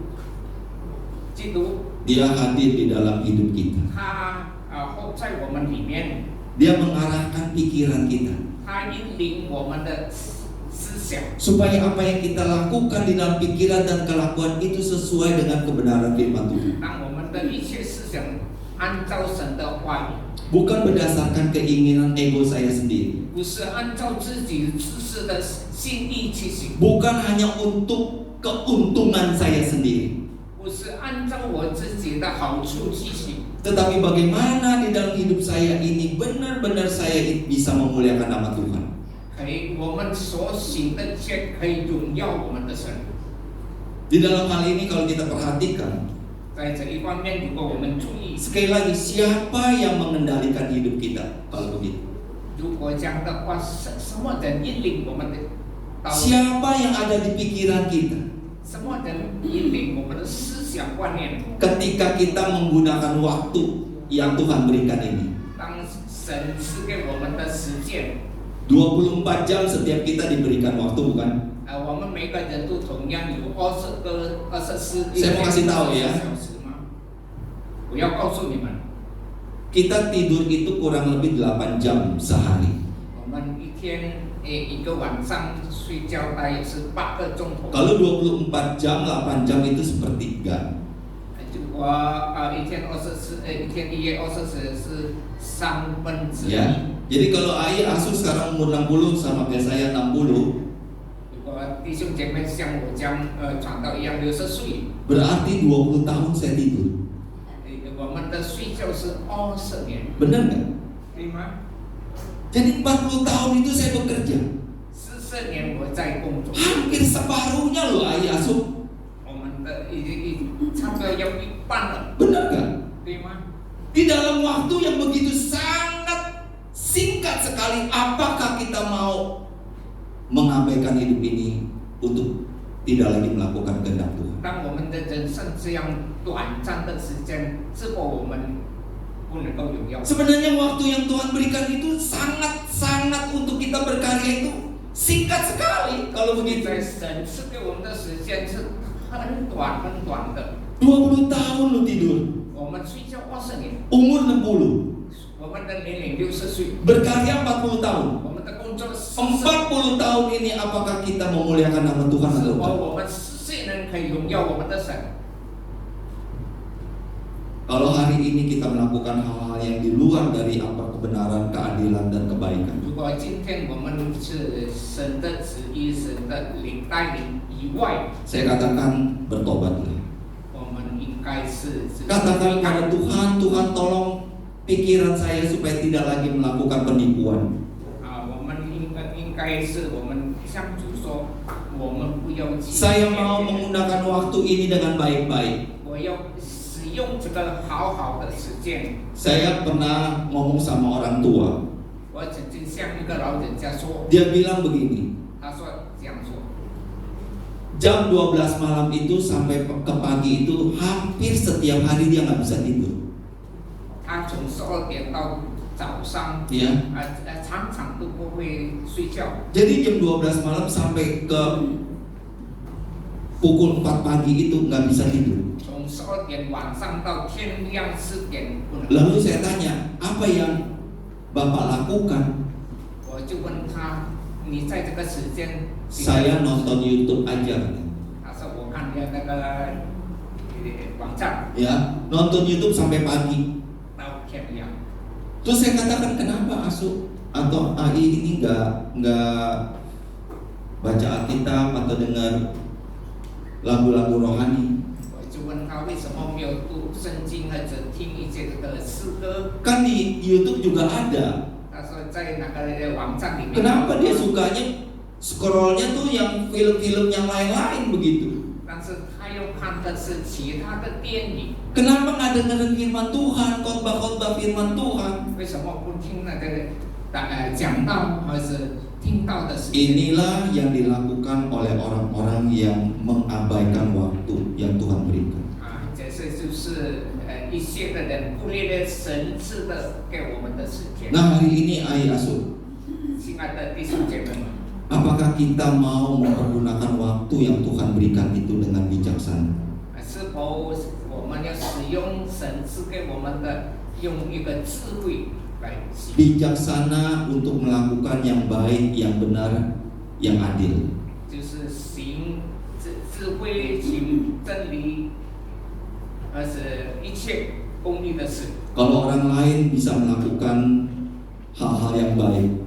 基督， Dia hadir di dalam hidup kita. 他活在我们里面， Dia mengarahkan pikiran kita 他引领我们的思想， supaya apa yang kita lakukan di dalam pikiran dan kelakuan itu sesuai dengan kebenaran firman Tuhan. 让我们的一切思想按照神的话语， Bukan berdasarkan keinginan ego saya sendiri. 不是按照自己自私的心意去行， Bukan hanya untuk keuntungan saya sendiri. 不是按照我自己的好处去行， Tetapi bagaimana di dalam hidup saya ini benar-benar saya bisa memuliakan nama Tuhan. 可以我们所行的却可以荣耀我们的神。 Di dalam hal ini kalau kita perhatikan, 在这一方面，如果我们注意， sekali lagi siapa yang mengendalikan hidup kita kalau begitu? 如果这样的话，什么人引领我们的道路？ Siapa yang ada di pikiran kita 什么人引领我们的思想观念？ ketika kita menggunakan waktu yang Tuhan berikan ini? 神赐给我们的时间。 24 jam setiap kita diberikan waktu, bukan? 我们每个人都同样有24 Saya mau kasih tahu ya. 小时吗？我要告诉你们， Kita tidur itu kurang lebih 8 jam sehari. 我们一天一个晚上睡觉大约是8个钟头。 Kalau 24 jam, 8 jam itu sepertiga. 我一天一天1月24是1/3。 Ya. Jadi kalau ayah asuh sekarang umur 60 sama kayak saya 60, 如果弟兄姐妹像我这样传道一样60岁， berarti 20 tahun saya tidur. 我们的睡觉是20年， Benar nggak? 对吗？ Jadi 40 tahun itu saya bekerja. 40年我在工作， Hampir separuhnya loh ayah asuh. 我们的差不多要一半了， Benar nggak? 对吗？ Di dalam waktu yang begitu sangat singkat sekali, apakah kita mau mengabaikan hidup ini untuk tidak lagi melakukan kehendak Tuhan? 当我们的人生这样短暂的时间，是否我们不能够荣耀？ Sebenarnya waktu yang Tuhan berikan itu sangat-sangat untuk kita berkarya itu singkat sekali kalau 现 begitu. 在神赐给我们的时间是很短很短的， 20 tahun lu tidur, 我们睡觉20年， umur 60, 我们的年龄60岁， berkarya 40 tahun. 我们的工作40 tahun ini apakah kita memuliakan nama Tuhan 是 atau 否 tidak? 我们世人可以荣耀我们的神？ Kalau hari ini kita melakukan hal-hal yang di luar dari apa kebenaran, keadilan, dan kebaikan, 如果今天我们是神的旨意、神的领带领以外， saya katakan bertobatlah. 我们应该是 Katakan kepada Tuhan, Tuhan tolong pikiran saya supaya tidak lagi melakukan penipuan. 我们应该是我们向主说，我们不要欺骗 Saya 别 mau 人 menggunakan waktu ini dengan baik-baik. 我要使用这个好好的时间。 Saya pernah ngomong sama orang tua. 我曾经向一个老人家说， Dia bilang begini, 他说这样说， jam 12 malam itu sampai ke pagi itu hampir setiap hari dia nggak bisa tidur. 他从12点到早上， Ya. 常常都不会睡觉。 Jadi jam 12 malam sampai ke pukul 4 pagi itu nggak bisa tidur. 从12点晚上到天亮4点不能。 Lalu saya tanya, apa yang Bapak lakukan? 我就问他，你在这个时间？ Saya nonton YouTube aja. 他说我看你那个网站 Ya, nonton YouTube sampai pagi. 到天亮。 Terus saya katakan, kenapa Asu atau AI ini nggak baca Alkitab atau dengar lagu-lagu rohani? 我就问他为什么没有读圣经或者听一些这个诗歌？ Kan di YouTube juga ada. 他说在那个网站里面。 Kenapa dia sukanya scrollnya tuh yang film-film yang lain-lain begitu? 但是他又看的是其他的电影， Kenapa nggak dengerin firman Tuhan, khotbah-khotbah firman Tuhan? 为什么不听那个讲道，或是听到的事情？ Inilah yang dilakukan oleh orang-orang yang mengabaikan waktu yang Tuhan berikan. 这是就是一些的人忽略了神赐的给我们的时间。 Nah, hari ini Ai Asu, 亲爱的弟兄姐妹们， apakah kita mau mempergunakan waktu yang Tuhan berikan itu dengan bijaksana? 是否我们要使用神赐给我们的，用一个智慧来行？ Bijaksana untuk melakukan yang baik, yang benar, yang adil. 就是行智慧，行真理，而是一切公义的事。 Kalau orang lain bisa melakukan hal-hal yang baik,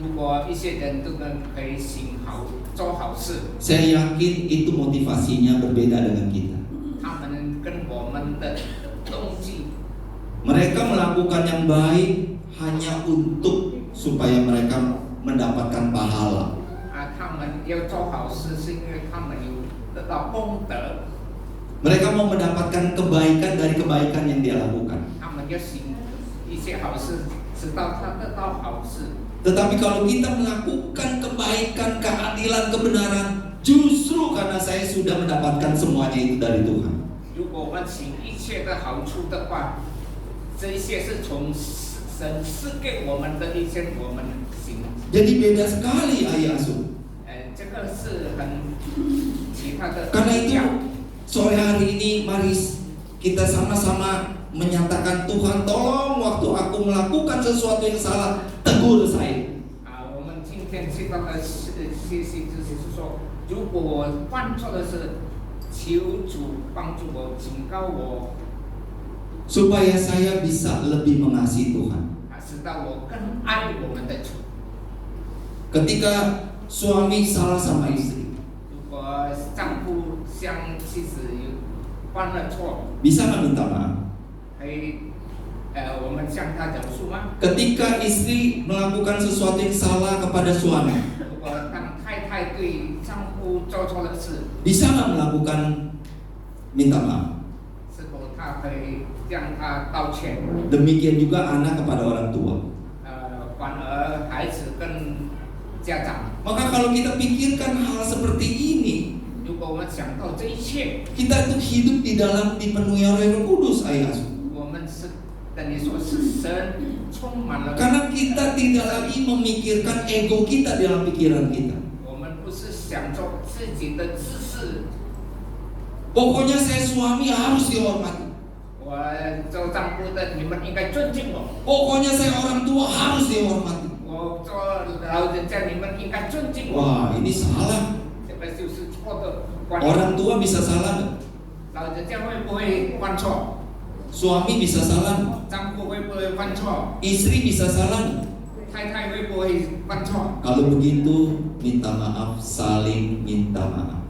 如果一些人都可以行好做好事， saya yakin itu motivasinya berbeda dengan kita. 他们跟我们的动机， Mereka melakukan yang baik hanya untuk supaya mereka mendapatkan pahala. 他们要做好事，是因为他们有得到功德， Mereka mau mendapatkan kebaikan dari kebaikan yang dia lakukan. 他们要行一些好事，直到他得到好事。 Tetapi kalau kita melakukan kebaikan, keadilan, kebenaran, justru karena saya sudah mendapatkan semuanya itu dari Tuhan. 如果我们行一切的好处的话，这一些是从神神赐给我们的一些我们行， Jadi beda sekali ayah asuh. 这个是很其他的 Karena 不一 itu 样。 sore hari ini mari kita sama-sama menyatakan, Tuhan tolong waktu aku melakukan sesuatu yang salah, tegur saya. 我们今天知道的就是说，如果我犯错的是，求主帮助我，警告我， Supaya saya bisa lebih mengasihi Tuhan. 使到我更爱我们的主。 Ketika suami salah sama istri, 如果丈夫向妻子有犯了错， bisa nggak minta maaf? 可以我们向他饶恕吗？ Ketika istri melakukan sesuatu yang salah kepada suami, 如果当太太对丈夫做错了事， bisa nggak melakukan minta maaf? 是否他可以向他道歉？ Demikian juga anak kepada orang tua. 反而孩子跟家长， Maka kalau kita pikirkan hal seperti ini, 如果我们想到这一切， kita itu hidup di dalam dipenuhi oleh Roh Kudus, ayah asuh. 我们是等于说是神充满了。 Karena kita tidak lagi memikirkan ego kita dalam pikiran kita. 我们不是想着自己的知识， Pokoknya saya suami harus dihormati. 我做丈夫的，你们应该尊敬我； Pokoknya saya orang tua harus dihormati. 我做老人家，你们应该尊敬我。 Wah, ini salah. 这个就是错的观念。 Orang tua bisa salah nggak? 老人家会不会犯错？ Suami bisa salah nggak? 丈夫会不会犯错？ Istri bisa salah nggak? 太太会不会犯错？ Kalau begitu, minta maaf, saling minta maaf.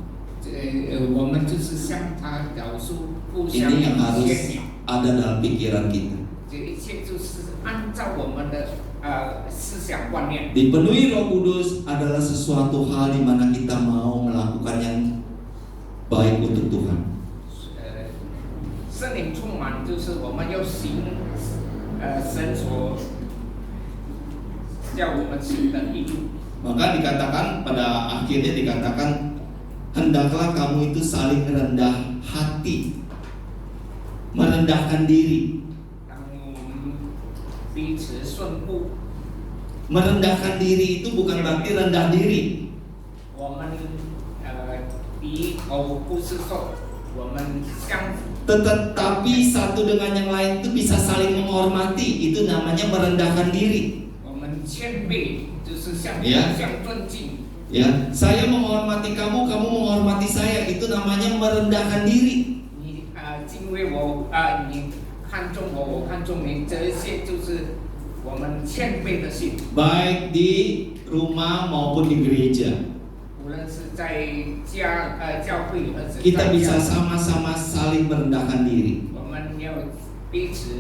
我们就是向他饶恕，互相 Ini yang harus 谦让。 ada dalam pikiran kita. 这一切就是按照我们的思想观念。 Dipenuhi Roh Kudus adalah sesuatu hal di mana kita mau melakukan yang baik untuk Tuhan. 圣灵充满，就是我们要行神所叫我们行的义路。 Maka dikatakan pada akhirnya dikatakan, hendaklah kamu itu saling rendah hati, merendahkan diri. 当我们彼此顺服， Merendahkan diri itu bukan berarti rendah diri. 我们彼口不是说我们相符， Tetapi satu dengan yang lain itu bisa saling menghormati. Itu namanya merendahkan diri. 我们谦卑，就是相互 Ya. 相尊敬。 Ya, saya menghormati kamu, kamu menghormati saya. Itu namanya merendahkan diri. 你敬畏我你看重我，我看重你，这些就是我们谦卑的心。 Baik di rumah maupun di gereja. 无论是在教会还是 Kita 在 bisa 家， sama-sama saling merendahkan diri. 我们要彼此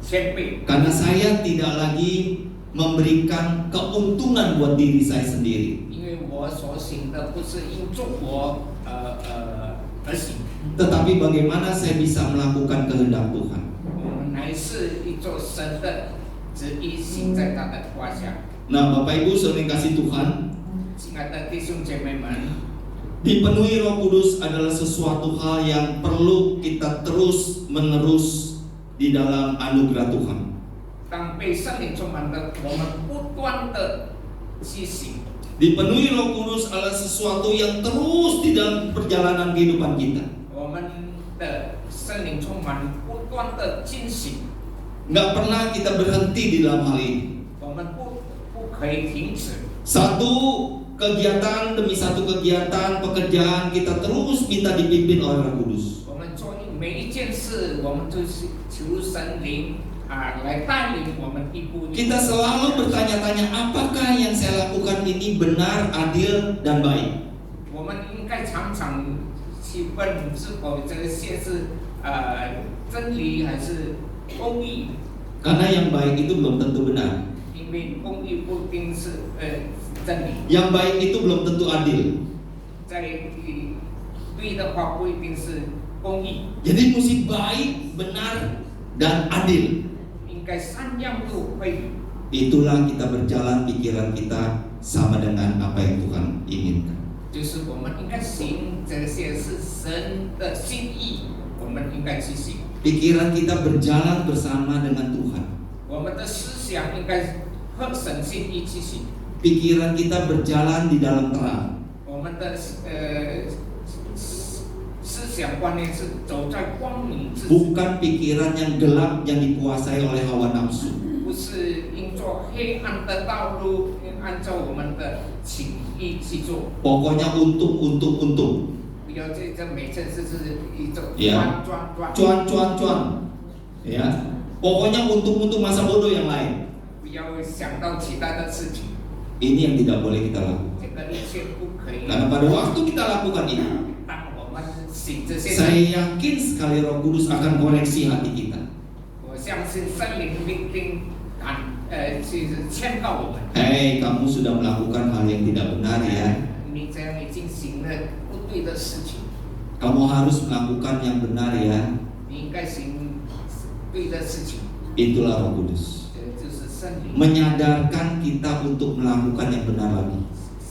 谦卑。 Karena saya tidak lagi memberikan keuntungan buat diri saya sendiri, 因为我所行的不是因中国而行， tetapi bagaimana saya bisa melakukan kehendak Tuhan. 我们乃是一座神的旨意行在他的话下。 Nah, Bapak Ibu saudara yang kasih Tuhan, 亲爱的弟兄姐妹们， dipenuhi Roh Kudus adalah sesuatu hal yang perlu kita terus menerus di dalam anugerah Tuhan. 当被圣灵充满的，我们不断的去行。 Dipenuhi Roh Kudus adalah sesuatu yang terus di dalam perjalanan kehidupan kita. 我们的圣灵充满，不断的进行， Nggak pernah kita berhenti di dalam hal ini. 我们不可以停止。 Satu kegiatan demi satu kegiatan pekerjaan kita terus minta dipimpin oleh Roh Kudus. 我们做每一件事，我们就是求神灵来带领我们一步一步。 Kita selalu bertanya-tanya, apakah yang saya lakukan ini benar, adil, dan baik? 我们应该常常去问，是否这些是真理还是公义？ Karena yang baik itu belum tentu benar. 因为公义不一定是真理， Yang baik itu belum tentu adil. 在对的话不一定是公义， Jadi mesti baik, benar, dan adil. 应该三样都会。 Itulah kita berjalan pikiran kita sama dengan apa yang Tuhan inginkan. 就是我们应该行这些是神的心意，我们应该去行。 Pikiran kita berjalan bersama dengan Tuhan. 我们的思想应该和神性一起行。 Pikiran kita berjalan di dalam terang. 我们的思想观念是走在光明之中， Bukan pikiran yang gelap yang dikuasai oleh hawa nafsu. 不是因做黑暗的道路，按照我们的情意去做。 Pokoknya untung. 不要这每件事是一种 Ya. cuan. Ya. Pokoknya untung masa bodoh yang lain. 不要想到其他的事情， Ini yang tidak boleh kita lakukan. 这个一切不可以。 Karena pada waktu kita lakukan itu, 当我们行这些， saya yakin sekali Roh Kudus akan koreksi hati kita. 我相信圣灵命令去劝告我们。 Hei, kamu sudah melakukan hal yang tidak benar ya. 你这样已经行了不对的事情， Kamu harus melakukan yang benar ya. 你应该行对的事情。 Itulah Roh Kudus. 这就是圣灵。 Menyadarkan kita untuk melakukan yang benar lagi.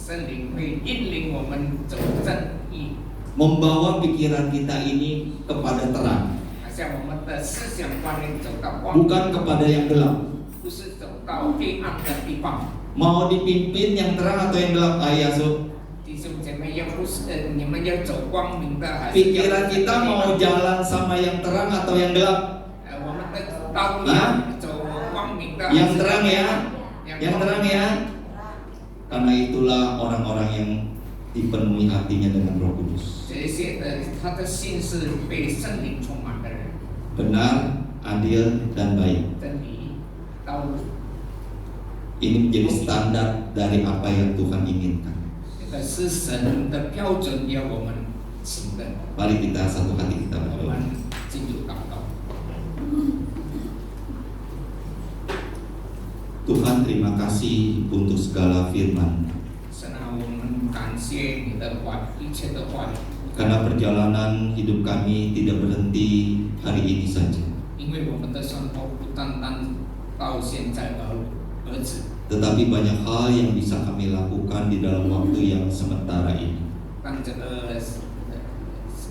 圣灵会引领我们走正义， Membawa pikiran kita ini kepada terang, 好像我们的思想观念走到光， bukan kepada yang gelap. 不是走到黑暗的地方。 Mau dipimpin yang terang atau yang gelap, ayah so. 弟兄姐妹，要不是你们要走光明的，还是 Pikiran kita mau jalan sama yang terang atau yang gelap? 我们的道路要走光明的， Yang terang ya, yang yang terang ya. Karena itulah orang-orang yang dipenuhi hatinya dengan Roh Kudus. 这些的他的心是被圣灵充满的人， Benar, adil, dan baik. 真理、道路， Ini menjadi standar dari apa yang Tuhan inginkan. 这个是神的标准，要我们行的。 Mari kita satu hati kita 我 berdoa. 们进入祷告。 Tuhan, terima kasih untuk segala firman. 神啊，我们感谢你的话，一切的话语， Karena perjalanan hidup kami tidak berhenti hari ini saja, 因为我们的生活不单单到现在而止， tetapi banyak hal yang bisa kami lakukan di dalam waktu yang sementara ini. 但这个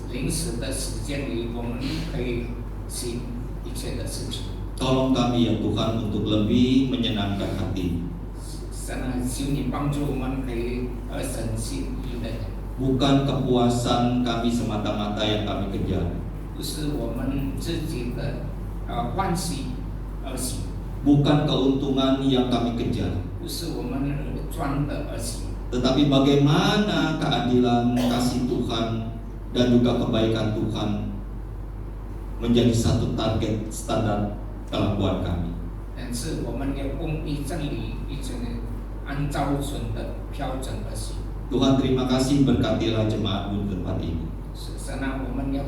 临时的时间里，我们可以行一切的事情。 Tolong kami ya Tuhan untuk lebih menyenangkan hati, 神啊，求你帮助我们可以合神心意的， bukan kepuasan kami semata-mata yang kami kejar, 不是我们自己的欢喜而行， bukan keuntungan yang kami kejar, 不是我们赚的而行， tetapi bagaimana keadilan kasih Tuhan dan juga kebaikan Tuhan menjadi satu target standar kelakuan kami. 但是我们要公义真理，一直按照准的标准而行。 Tuhan, terima kasih, berkatilah jemaatmu di tempat ini. 神啊，我们要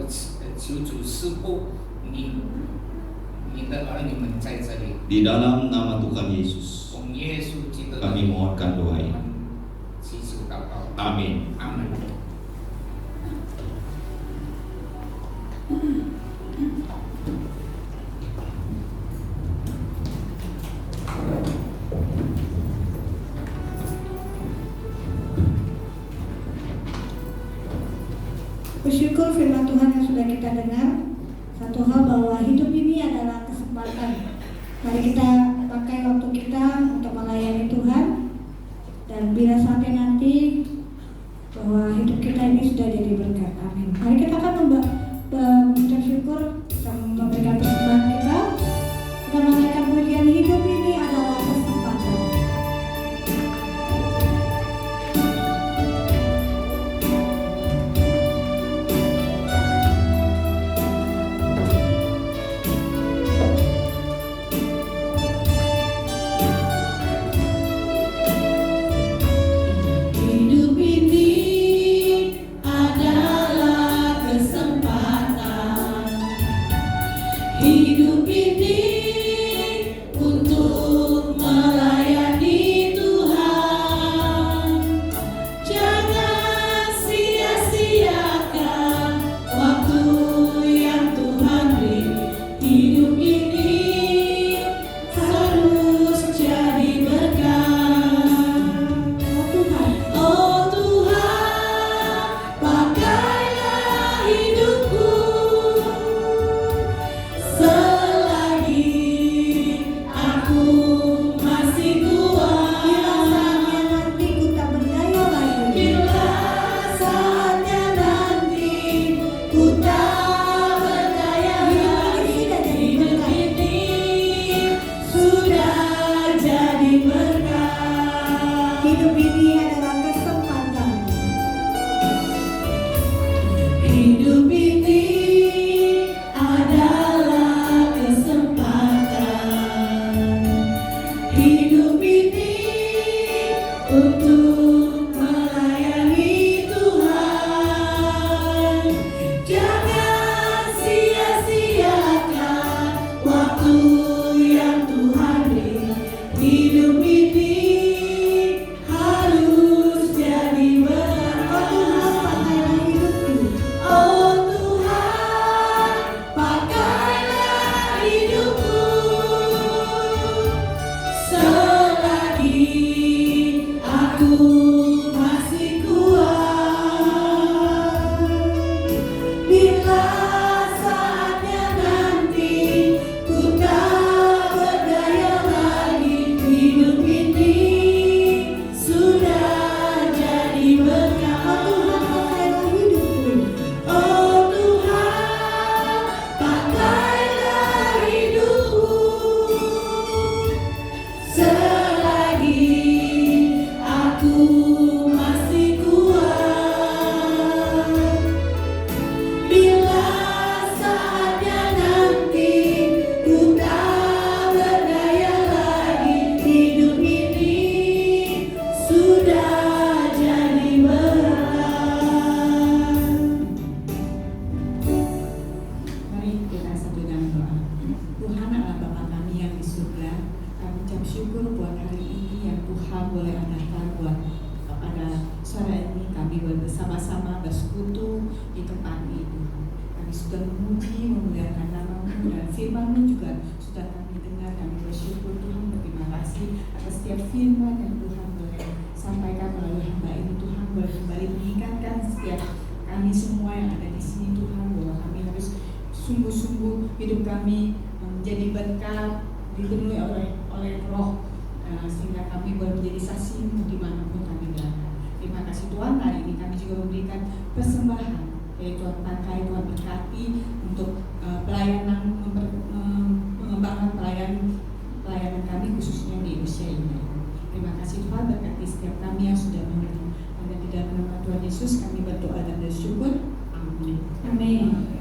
求主赐福你的儿女们在这里， Di dalam nama Tuhan Yesus, 奉耶稣基督的 kami 名， mohonkan doa 我 ini. 们祈求祷告， Amin. 阿门。 Bersyukur firman Tuhan yang sudah kita dengar. Satu hal bahwa hidup ini adalah kesempatan. Mari kita pakai waktu kita untuk melayani Tuhan. Dan bila sampai nanti bahwa hidup kita ini sudah jadi berkat. Amin. Mari kita akan mengucap syukur, kita memberikan persembahan kita. Kita menaikkan pujian hidup ini adalah kesempatan. hidup ini adalah kesempatan. Hidup ini adalah kesempatan. Hidup ini untuk melayani Tuhan. Jangan sia-siakan waktu yang Tuhan beri. Hidup ini harus jadi berkah. Oh Tuhan, pakailah hidupku selagi aku masih kuat. Bila saatnya nanti ku tak berdaya lagi, hidup ini sudah jadi berkah. Oh Tuhan, pakailah hidupku selagi aku masih kuat. Bila saatnya nanti ku tak berdaya lagi, hidup ini sudah jadi berkah. Mari kita satu dalam doa. Tuhan adalah Bapa kami yang di surga. Kami ucap syukur buat hari ini yang Tuhan boleh adakan buat pada sore ini kami boleh bersama-sama bersekutu di tempat ini. Kami sudah memuji, memuliakan nama-Mu dan firman-Mu juga sudah kami dengar. Kami bersyukur Tuhan, berterima kasih atas setiap firman yang Tuhan boleh sampaikan melalui hamba ini. Tuhan boleh kembali mengingatkan setiap kami semua yang ada di sini Tuhan, bahwa kami harus sungguh-sungguh hidup kami menjadi berkat, dipenuhi oleh Roh, sehingga kami boleh menjadi saksi-Mu dimanapun kami berada. Terima kasih Tuhan, hari ini kami juga memberikan persembahan, yaitu Tuhan pakai, Tuhan berkati untuk pelayanan, mengembangkan pelayanan kami khususnya di usia ini. Terima kasih Tuhan, berkati setiap kami yang sudah menerima. Dan di dalam nama Tuhan Yesus kami berdoa dan bersyukur. Amin. Amin.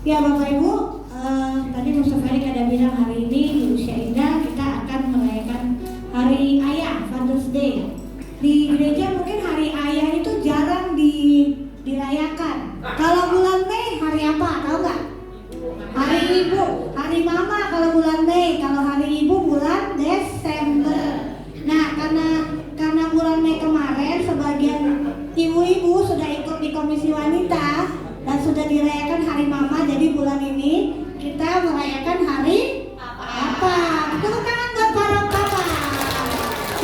Ya Bapak Ibu, tadi Mustafa Farid ada bilang hari ini di Usia Indah kita akan merayakan Hari Ayah, Father's Day. Di gereja mungkin Hari Ayah itu jarang dirayakan. Kalau bulan Mei hari apa? Tahu nggak? Hari Ibu, Hari Mama kalau bulan Mei. Kalau Hari Ibu bulan Desember. Nah, karena bulan Mei kemarin sebagian ibu-ibu sudah ikut di Komisi Wanita dan sudah dirayakan Hari Mama, jadi bulan ini kita merayakan Hari Papa. Tepuk tangan buat para papa.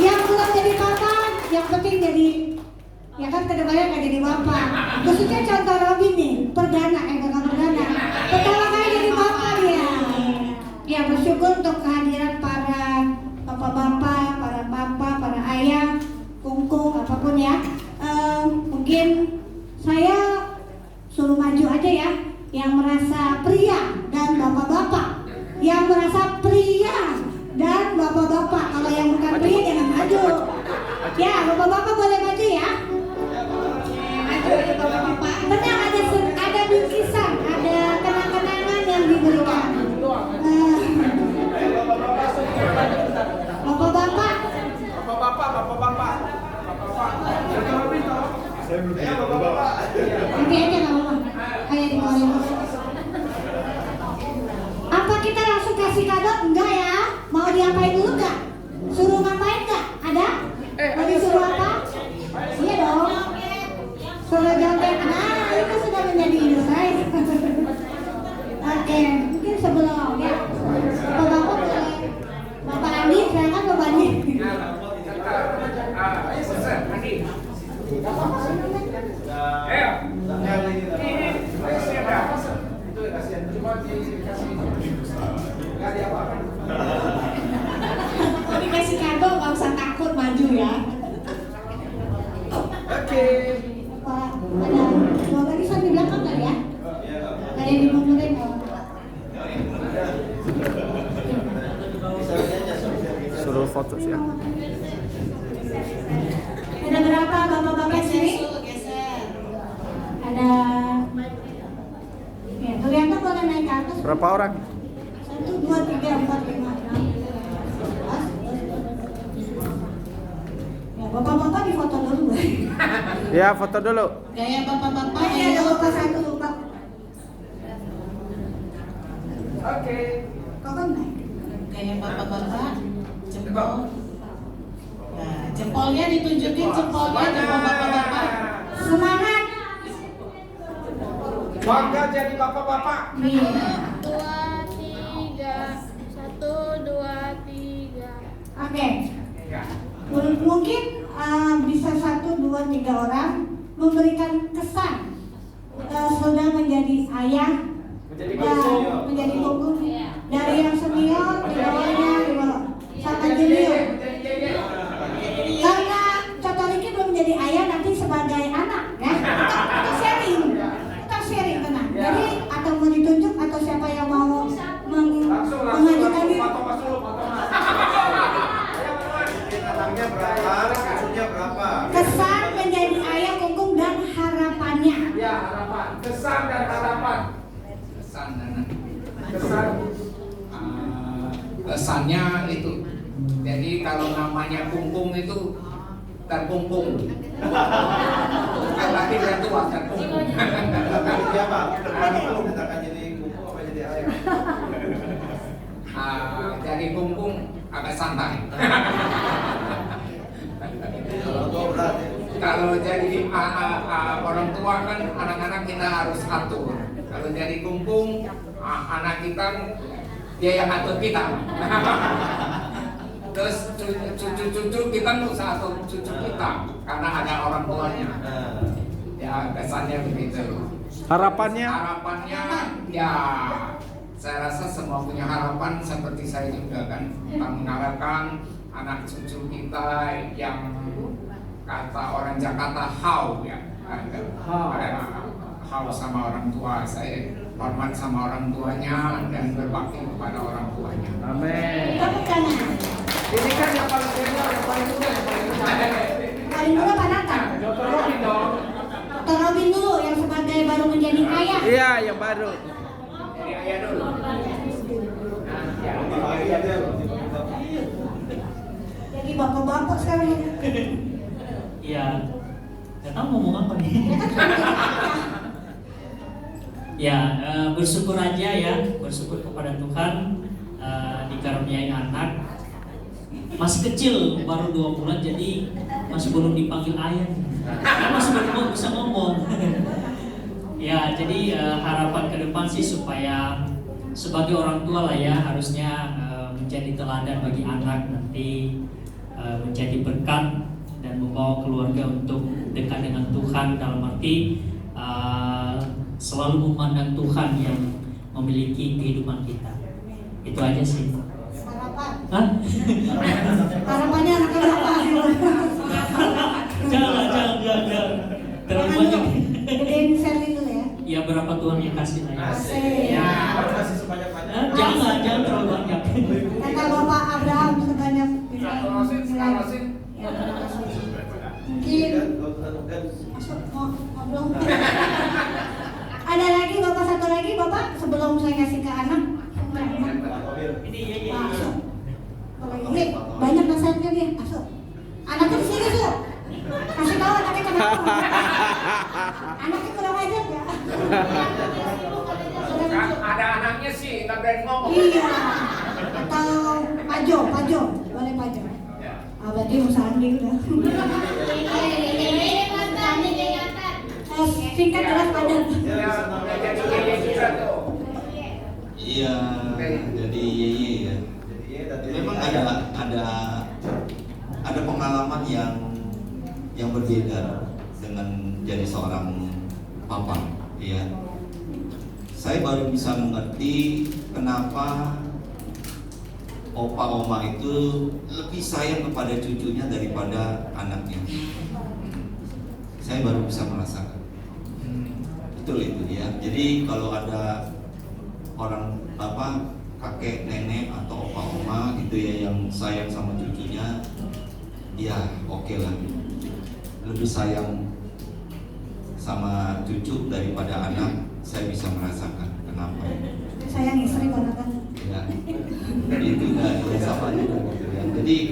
Yang belum jadi papa, yang penting jadi, ya kan kedepannya nggak jadi papa. Khususnya contoh Robin nih, perdana, kakak perdana. Pertama kali jadi papa dia. Ya bersyukur untuk kehadiran para bapak-bapak, para papa, para ayah, kungkung, apapun ya. Mungkin saya suruh maju aja ya, yang merasa pria dan bapak-bapak, yang merasa pria dan bapak-bapak. Kalau yang bukan pria jangan maju. Ya, bapak-bapak boleh maju ya. Maju ya bapak-bapak. Tenang, ada bingkisan, ada kenang-kenangan yang diberikan. Bapak-bapak. Nanti aja nggak apa-apa. Kayak di Korea. Apa kita langsung kasih kado? Enggak ya. Mau diapain dulu nggak? Suruh ngapain nggak? Ada? Mau disuruh apa? Iya dong. Suruh joget. Nah, itu sudah menjadi ide saya. Oke, mungkin sebelum ya. Bapak-bapak boleh. Bapak Andi, silakan Bapak Andi. Mau dikasih kado nggak usah takut, maju ya. Oke. Pak, ada dua barisan di belakang nggak ya? Ada yang dimundurin nggak? Suruh foto siapa? Ada berapa bapak-bapak sini? Ada. Ya, kelihatan boleh naik ke atas. Berapa orang? 1, 2, 3, 4, 5, 6. Ya, bapak-bapak di foto dulu. Ya, foto dulu. Gaya bapak-bapak Ini ada bapak satu lupa. Oke. Kapan naik? Gaya bapak-bapak, jempol. Nah, jempolnya ditunjukin, jempolnya jempol bapak-bapak. Semangat. Bangga jadi bapak-bapak. Iya. 2, 3, 1, 2, 3. Oke. Mungkin bisa 1, 2, 3 orang memberikan kesan sudah menjadi ayah, menjadi punggung dari yang senior di bawahnya di bawah sampai junior. Karena Coto Riki belum menjadi ayah, nanti sebagai anak ya. Kita sharing tenang. Jadi atau mau ditunjuk atau siapa yang mau mengajukan diri. Kesan menjadi ayah Kungkung dan harapannya. Ya, harapan. Kesan dan harapan. Kesannya itu. Jadi kalau namanya Kungkung itu terkungkung. Bukan lagi yang tua terkungkung. Iya Pak, depan itu kita akan jadi kumpul apa jadi ayam? Jadi Kungkung agak santai. Kalau jadi orang tua kan anak-anak kita harus atur. Kalau jadi Kungkung, anak kita dia yang atur kita. Terus cucu-cucu kita nggak usah atur cucu kita karena ada orang tuanya. Ya kesannya begitu. Harapannya? Harapannya ya saya rasa semua punya harapan seperti saya juga kan. Kita mengharapkan anak cucu kita yang kata orang Jakarta how ya. How sama orang tua. Saya hormat sama orang tuanya dan berbakti kepada orang tuanya. Amin. Tepuk tangan. Ini kan yang paling senior, yang paling muda, yang paling muda. Paling muda Pak Nathan. Dr. Robin dong. Dr. Robin dulu yang sebagai baru menjadi ayah. Iya, yang baru. Jadi ayah dulu. Jadi bapak-bapak sekali. Iya, nggak tahu ngomong apa nih. Ya, bersyukur aja ya, bersyukur kepada Tuhan dikaruniai anak. Masih kecil, baru 2 bulan, jadi masih belum dipanggil ayah. Masih belum bisa ngomong. Ya, jadi harapan ke depan sih supaya sebagai orang tua lah ya, harusnya menjadi teladan bagi anak nanti, menjadi berkat dan membawa keluarga untuk dekat dengan Tuhan, dalam arti selalu memandang Tuhan yang memiliki kehidupan kita. Itu aja sih. Harapan. Hah? Harapannya anak-anak apa? Jangan. Terlalu banyak. Gedein Sherly dulu ya. Ya berapa Tuhan yang kasih lah ya. Asik. Ya. Kasih sebanyak-banyak. Jangan terlalu banyak. Kata Bapak Abraham sebanyak. Rosin. Ya, mungkin ngobrol. Ada lagi Bapak, satu lagi Bapak sebelum saya kasih ke anak. Masuk. Ini banyak nasihatnya dia. Masuk. Anaknya di sini tuh. Kasih tahu anaknya kenapa. Anaknya kurang ajar ya. Ada anaknya sih, nggak berani ngomong. Iya. Atau Pajo, boleh Pajo. Berarti usaha dia udah. Singkat jelas padat. Iya, jadi Yeye ya. Memang ada pengalaman yang berbeda dengan jadi seorang papa, ya. Saya baru bisa mengerti kenapa opa oma itu lebih sayang kepada cucunya daripada anaknya. Saya baru bisa merasakan. Betul itu ya. Jadi kalau ada orang kakek, nenek atau opa oma gitu ya yang sayang sama cucunya, ya oke lah. Lebih sayang sama cucu daripada anak, saya bisa merasakan kenapa. Sayang istri banget kan. Ya, itu nggak sama juga gitu ya. Jadi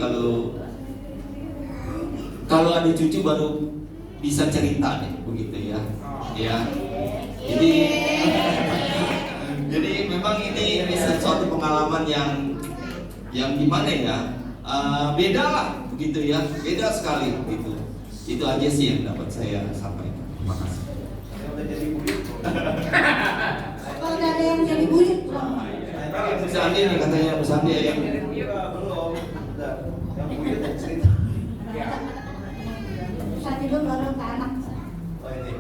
kalau ada cucu baru bisa cerita deh, begitu ya. Ya, jadi memang ini suatu pengalaman yang gimana ya, beda lah, begitu ya, beda sekali gitu. Itu aja sih yang dapat saya sampaikan. Terima kasih. Kalau nggak ada yang jadi buyut, Bu Sandi nih katanya, Bu Sandi ya. saat itu baru ke anak. Oh ini.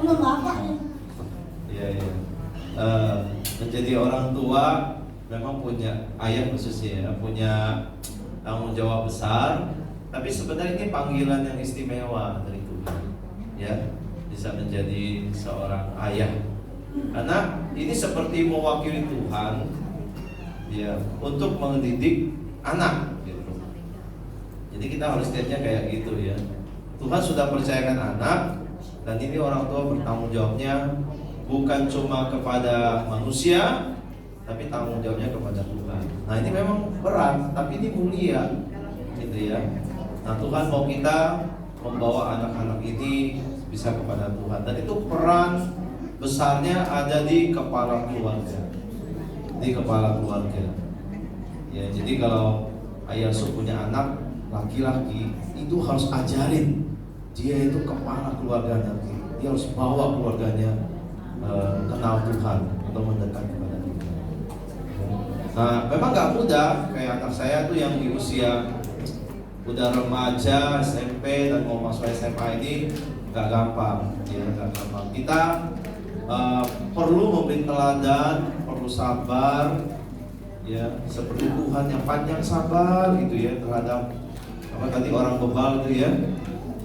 Belum bapak nih. Iya iya. Menjadi orang tua memang punya ayah khususnya ya, punya tanggung jawab besar. Tapi sebenarnya ini panggilan yang istimewa dari Tuhan, ya, bisa menjadi seorang ayah. Karena ini seperti mewakili Tuhan, ya, untuk mendidik anak, gitu. Jadi kita harus lihatnya kayak gitu ya. Tuhan sudah percayakan anak, dan ini orang tua bertanggung jawabnya bukan cuma kepada manusia, tapi tanggung jawabnya kepada Tuhan. Nah ini memang berat, tapi ini mulia, gitu ya. Nah Tuhan mau kita membawa anak-anak ini bisa kepada Tuhan, dan itu peran besarnya ada di kepala keluarga, di kepala keluarga. Ya, jadi kalau ayah punya anak laki-laki, itu harus ajarin dia itu kepala keluarga nanti. Dia harus bawa keluarganya kenal Tuhan atau mendekat kepada Tuhan. Nah, memang nggak mudah. Kayak anak saya tuh yang di usia udah remaja, SMP dan mau masuk SMA ini nggak gampang, ya nggak gampang. Kita perlu memberi teladan, perlu sabar, ya seperti Tuhan yang panjang sabar gitu ya terhadap apa tadi orang bebal itu ya.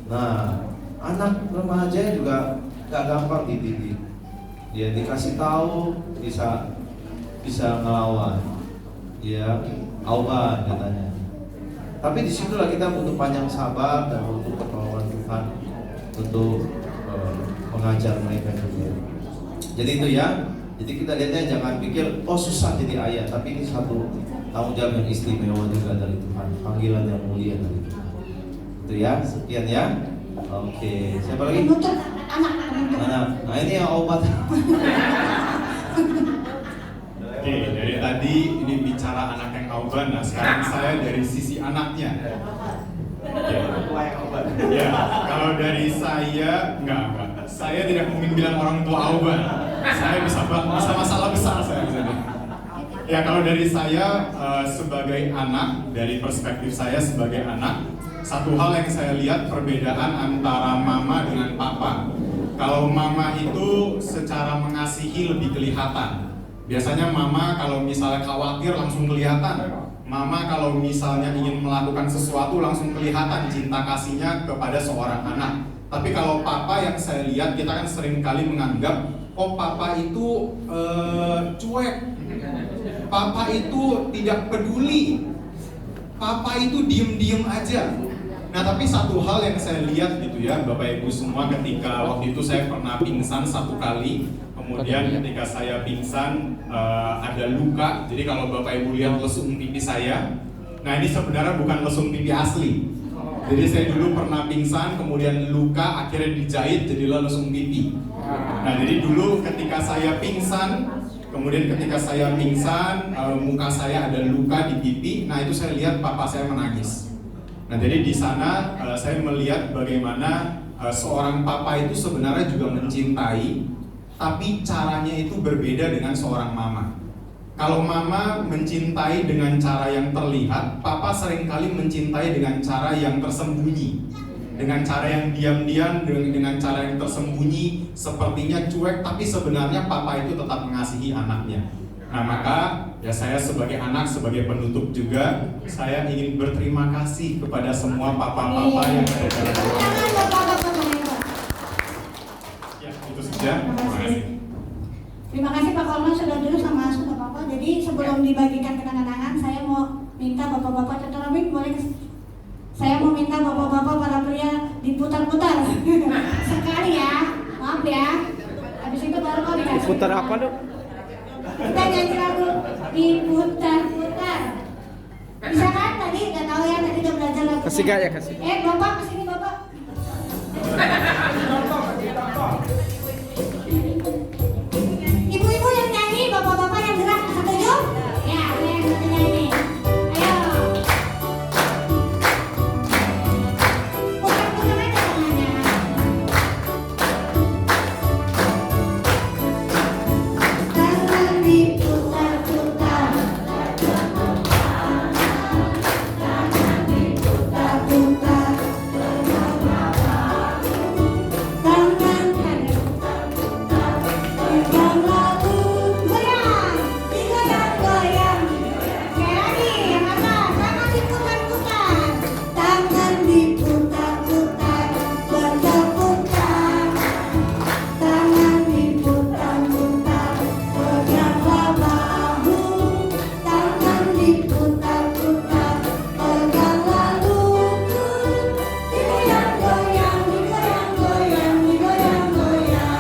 Nah anak remaja juga nggak gampang dididik, ya dikasih tahu bisa ngelawan, ya auban katanya. Tapi disitulah kita butuh panjang sabar dan butuh pertolongan Tuhan untuk mengajar mereka juga. Jadi itu ya. Jadi kita lihatnya jangan pikir oh susah jadi ayah, tapi ini satu tanggung jawab yang istimewa juga dari Tuhan, panggilan yang mulia dari Tuhan. Itu ya, sekian ya. Oke, siapa lagi? Anak. Nah ini yang obat. Oke, dari tadi ini bicara anak yang auban, nah sekarang saya dari sisi anaknya. Ya, kalau dari saya enggak. Saya tidak mungkin bilang orang tua auban. Saya bisa masalah besar saya bisa. Ya, kalau dari saya sebagai anak, dari perspektif saya sebagai anak, satu hal yang saya lihat perbedaan antara mama dengan papa. Kalau mama itu secara mengasihi lebih kelihatan. Biasanya mama kalau misalnya khawatir langsung kelihatan. Mama kalau misalnya ingin melakukan sesuatu langsung kelihatan cinta kasihnya kepada seorang anak. Tapi kalau papa yang saya lihat, kita kan sering kali menganggap oh papa itu cuek, papa itu tidak peduli, papa itu diem-diem aja. Nah tapi satu hal yang saya lihat gitu ya Bapak Ibu semua, ketika waktu itu saya pernah pingsan satu kali. Kemudian ketika saya pingsan ada luka. Jadi kalau Bapak Ibu lihat lesung pipi saya, nah ini sebenarnya bukan lesung pipi asli. Jadi saya dulu pernah pingsan, kemudian luka, akhirnya dijahit jadilah lesung pipi. Nah jadi dulu ketika saya pingsan, muka saya ada luka di pipi. Nah itu saya lihat papa saya menangis. Nah jadi di sana saya melihat bagaimana seorang papa itu sebenarnya juga mencintai, tapi caranya itu berbeda dengan seorang mama. Kalau mama mencintai dengan cara yang terlihat, papa seringkali mencintai dengan cara yang tersembunyi, dengan cara yang diam-diam, dengan cara yang tersembunyi, sepertinya cuek, tapi sebenarnya papa itu tetap mengasihi anaknya. Nah maka ya saya sebagai anak, sebagai penutup juga, saya ingin berterima kasih kepada semua papa-papa yang ada dalam keluarga. Ya itu saja. Terima kasih. Terima kasih Pak Kolman sudah dulu sama sudah Bapak. Jadi sebelum dibagikan kenang-kenangan, saya mau minta Bapak-bapak tetrabik boleh minta bapak-bapak para pria diputar-putar sekali ya, maaf ya. Habis itu baru mau dikasih. Putar apa dong? Kita nyanyi lagu diputar-putar. Bisa kan tadi? Gak tahu ya, tadi udah belajar lagu. Kasih gaya, kasih. Bapak kesini bapak. Ibu-ibu yang nyanyi, bapak-bapak yang gerak, setuju? Ya, saya yang nyanyi. Ayo. Putar-putar aja tangannya. Tangan diputar-putar. Tangan diputar-putar. Tangan yang lalu goyang, digoyang-goyang. Sekali lagi, yang atas, tangan diputar-putar. Tangan diputar-putar, bertepuk tangan. Tangan diputar-putar, peganglah bahu. Tangan diputar-putar, peganglah lutut. Digoyang-goyang, digoyang-goyang, digoyang-goyang.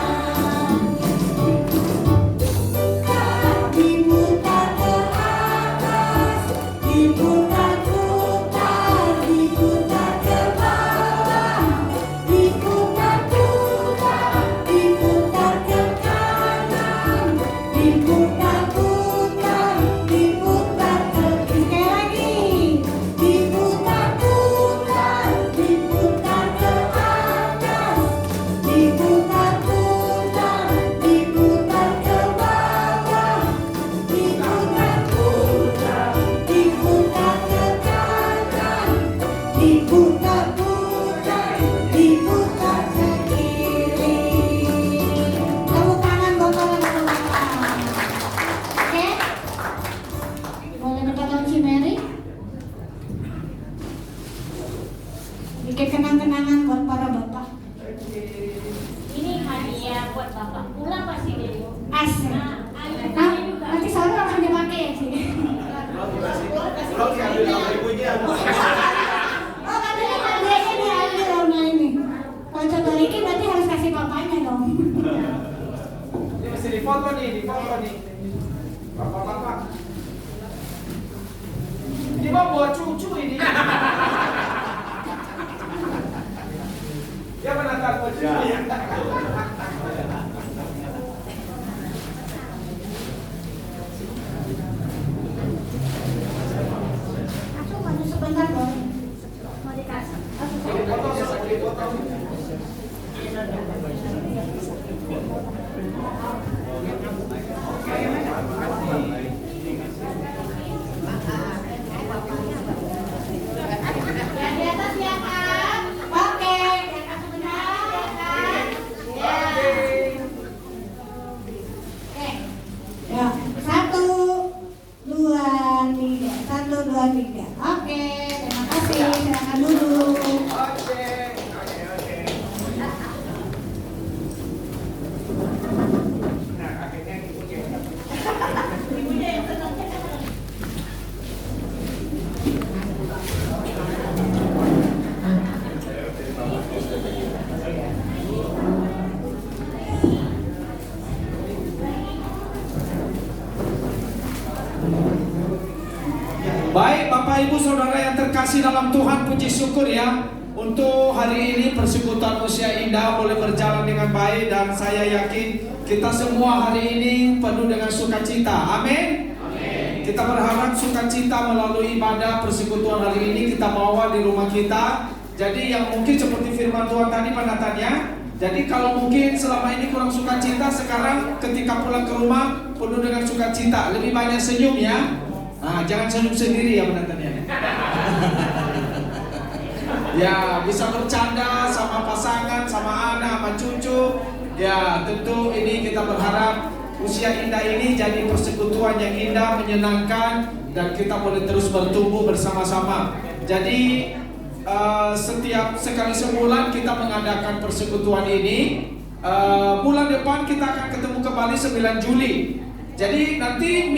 Diputar ke atas, diputar-putar, diputar ke bawah, diputar-putar, diputar ke kanan, diputar-putar, diputar ke kiri lagi, diputar-putar, diputar ke atas, diputar-putar, diputar ke bawah, diputar-putar, diputar ke kanan, diputar-putar, diputar ke kiri. Tepuk tangan buat bapak-bapak. Oke? Boleh minta tolong Cimeri? Bikin kenang-kenangan buat para bapak. Ini hadiah buat bapak. Pulang pasti dia. Asik. Nah, nanti sore akan dipakai ya sih. Oh, katanya hadiahnya diambil sama ini. Kalau contoh Riki berarti harus kasih papanya dong. Ini mesti difoto nih. Bapak-bapak. Ini mah buat cucu ini. Dia menatap buat cucu ya. Aku maju sebentar dong. Mau dikasih. Difoto. Yang di atas ya Kak. Oke. Yang atas benar ya Kak. Ya. Oke. Ya. 1, 2, 3. 1, 2, 3. Oke. Terima kasih. Silakan duduk. Baik Bapak Ibu Saudara yang terkasih dalam Tuhan, puji syukur ya untuk hari ini persekutuan usia indah boleh berjalan dengan baik, dan saya yakin kita semua hari ini penuh dengan sukacita. Amin. Kita berharap sukacita melalui ibadah persekutuan hari ini kita bawa di rumah kita. Jadi yang mungkin seperti firman Tuhan tadi penatannya, jadi kalau mungkin selama ini kurang sukacita, sekarang ketika pulang ke rumah penuh dengan sukacita, lebih banyak senyum ya. Nah, jangan senyum sendiri ya penontonnya. Ya, bisa bercanda sama pasangan, sama anak, sama cucu. Ya, tentu ini kita berharap usia indah ini jadi persekutuan yang indah, menyenangkan, dan kita boleh terus bertumbuh bersama-sama. Jadi setiap sekali sebulan kita mengadakan persekutuan ini. Bulan depan kita akan ketemu kembali 9 Juli. Jadi nanti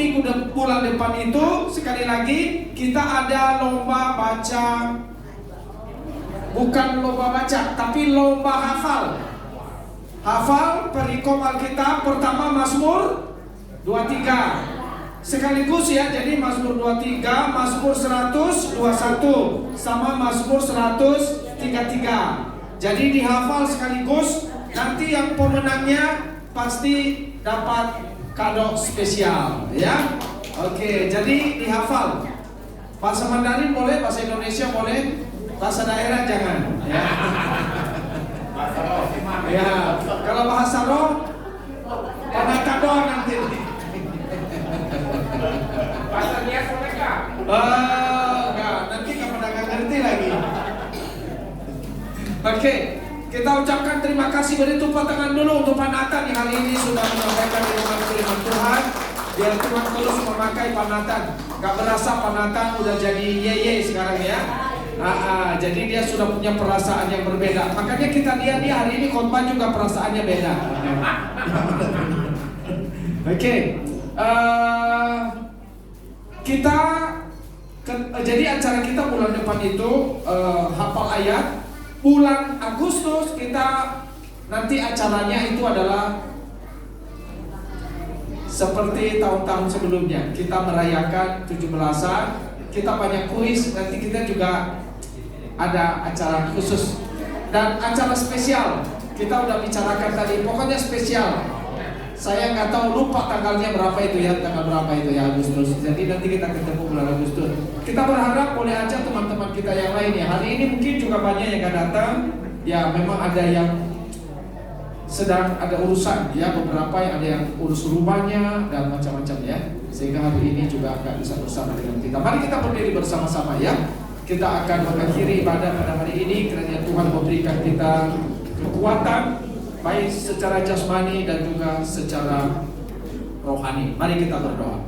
bulan depan itu sekali lagi kita ada lomba baca Bukan lomba baca, tapi lomba hafal. Hafal perikop Alkitab pertama Mazmur 23. Sekaligus ya, jadi Mazmur 23, Mazmur 121 sama Mazmur 133. Jadi dihafal sekaligus. Nanti yang pemenangnya pasti dapat kado spesial ya. Oke, jadi dihafal. Bahasa Mandarin boleh, bahasa Indonesia boleh, bahasa daerah jangan ya. Ya, kalau bahasa roh pada kado nanti. Bahasa dia boleh nggak? Enggak, nanti nggak ngerti lagi. Oke, kita ucapkan terima kasih, beri tepuk tangan dulu untuk Pak Nathan yang hari ini sudah menyampaikan firman Tuhan. Biar Tuhan terus memakai Pak Nathan. Gak berasa Pak Nathan udah jadi yeye sekarang ya. Jadi dia sudah punya perasaan yang berbeda. Makanya kita lihat dia hari ini khotbah juga perasaannya beda. Oke, jadi acara kita bulan depan itu hafal ayat. Bulan Agustus kita nanti acaranya itu adalah seperti tahun-tahun sebelumnya. Kita merayakan 17-an, kita banyak kuis, nanti kita juga ada acara khusus dan acara spesial. Kita udah bicarakan tadi, pokoknya spesial. Saya nggak tahu, lupa tanggalnya berapa itu ya, tanggal berapa itu ya, Agustus. Jadi nanti kita ketemu bulan Agustus. Kita berharap boleh aja teman-teman kita yang lain ya. Hari ini mungkin juga banyak yang nggak datang. Ya memang ada yang sedang ada urusan ya, beberapa yang ada yang urus rumahnya dan macam-macam ya. Sehingga hari ini juga nggak bisa bersama dengan kita. Mari kita berdiri bersama-sama ya. Kita akan mengakhiri ibadah pada hari ini. Kiranya Tuhan memberikan kita kekuatan baik secara jasmani dan juga secara rohani. Mari kita berdoa.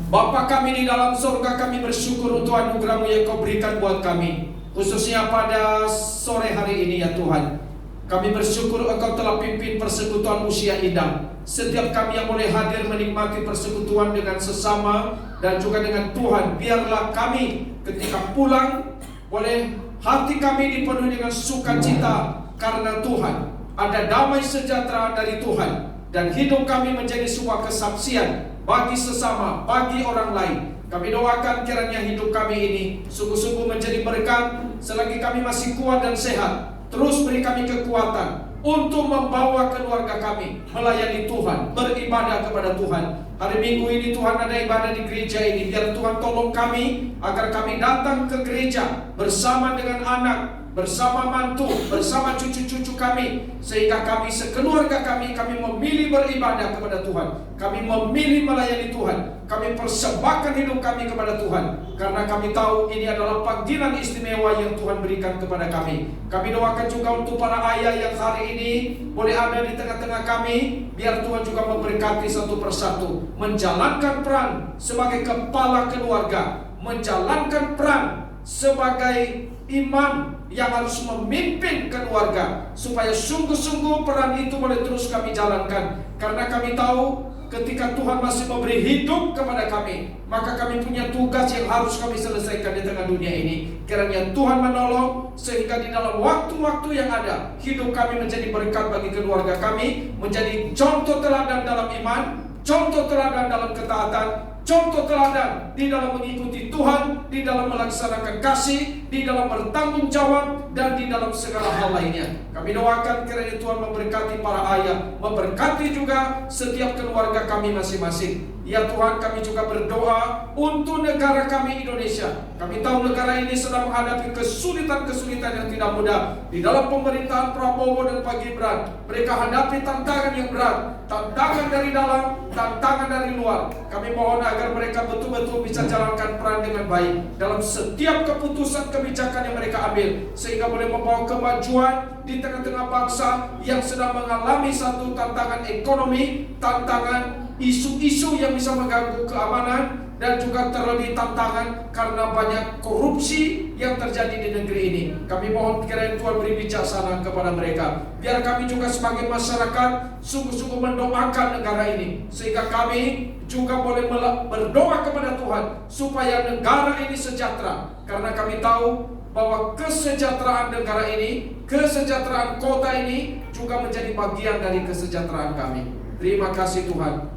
Bapa kami di dalam surga, kami bersyukur untuk anugerah-Mu yang Kau berikan buat kami, khususnya pada sore hari ini ya Tuhan. Kami bersyukur Engkau telah pimpin persekutuan usia indah. Setiap kami yang boleh hadir menikmati persekutuan dengan sesama dan juga dengan Tuhan, biarlah kami ketika pulang boleh hati kami dipenuhi dengan sukacita karena Tuhan. Ada damai sejahtera dari Tuhan, dan hidup kami menjadi sebuah kesaksian bagi sesama, bagi orang lain. Kami doakan kiranya hidup kami ini sungguh-sungguh menjadi berkat selagi kami masih kuat dan sehat. Terus beri kami kekuatan untuk membawa keluarga kami melayani Tuhan, beribadah kepada Tuhan. Hari Minggu ini Tuhan ada ibadah di gereja ini. Biar Tuhan tolong kami agar kami datang ke gereja bersama dengan anak, bersama mantu, bersama cucu-cucu kami, sehingga kami sekeluarga kami memilih beribadah kepada Tuhan. Kami memilih melayani Tuhan. Kami persembahkan hidup kami kepada Tuhan, karena kami tahu ini adalah panggilan istimewa yang Tuhan berikan kepada kami. Kami doakan juga untuk para ayah yang hari ini boleh ada di tengah-tengah kami. Biar Tuhan juga memberkati satu persatu, menjalankan peran sebagai kepala keluarga, menjalankan peran sebagai imam yang harus memimpin keluarga, supaya sungguh-sungguh peran itu boleh terus kami jalankan. Karena kami tahu ketika Tuhan masih memberi hidup kepada kami, maka kami punya tugas yang harus kami selesaikan di tengah dunia ini. Kiranya Tuhan menolong sehingga di dalam waktu-waktu yang ada, hidup kami menjadi berkat bagi keluarga kami, menjadi contoh teladan dalam iman, contoh teladan dalam ketaatan, contoh teladan di dalam mengikuti Tuhan, di dalam melaksanakan kasih, di dalam bertanggung jawab, dan di dalam segala hal lainnya. Kami doakan kiranya Tuhan memberkati para ayah, memberkati juga setiap keluarga kami masing-masing. Ya Tuhan, kami juga berdoa untuk negara kami Indonesia. Kami tahu negara ini sedang menghadapi kesulitan-kesulitan yang tidak mudah. Di dalam pemerintahan Prabowo dan Pak Gibran, mereka hadapi tantangan yang berat, tantangan dari dalam, tantangan dari luar. Kami mohon agar mereka betul-betul bisa jalankan peran dengan baik dalam setiap keputusan kebijakan yang mereka ambil, sehingga boleh membawa kemajuan di tengah-tengah bangsa yang sedang mengalami satu tantangan ekonomi, tantangan isu-isu yang bisa mengganggu keamanan, dan juga terlebih tantangan karena banyak korupsi yang terjadi di negeri ini. Kami mohon kiranya Tuhan beri bijaksana kepada mereka. Biar kami juga sebagai masyarakat sungguh-sungguh mendoakan negara ini, sehingga kami juga boleh berdoa kepada Tuhan supaya negara ini sejahtera. Karena kami tahu bahwa kesejahteraan negara ini, kesejahteraan kota ini juga menjadi bagian dari kesejahteraan kami. Terima kasih Tuhan.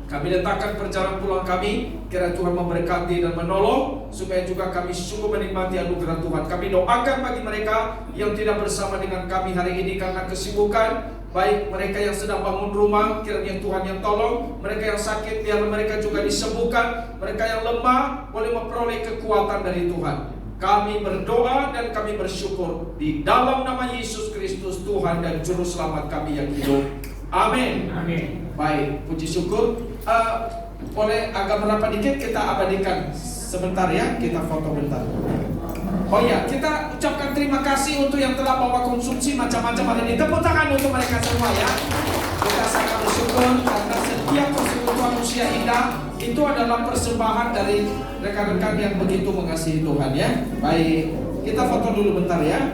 Kami letakkan perjalanan pulang kami, kiranya Tuhan memberkati dan menolong, supaya juga kami sungguh menikmati anugerah Tuhan. Kami doakan bagi mereka yang tidak bersama dengan kami hari ini karena kesibukan, baik mereka yang sedang bangun rumah, kiranya Tuhan yang tolong. Mereka yang sakit, biar mereka juga disembuhkan. Mereka yang lemah, boleh memperoleh kekuatan dari Tuhan. Kami berdoa dan kami bersyukur di dalam nama Yesus Kristus, Tuhan dan Juru Selamat kami yang hidup. Amin. Amin. Baik, puji syukur. Boleh agak merapat dikit, kita abadikan sebentar ya, kita foto bentar. Oh ya, kita ucapkan terima kasih untuk yang telah bawa konsumsi macam-macam hari ini. Tepuk tangan untuk mereka semua ya. Kita sangat bersyukur karena setiap persekutuan usia indah itu adalah persembahan dari rekan-rekan yang begitu mengasihi Tuhan ya. Baik, kita foto dulu bentar ya.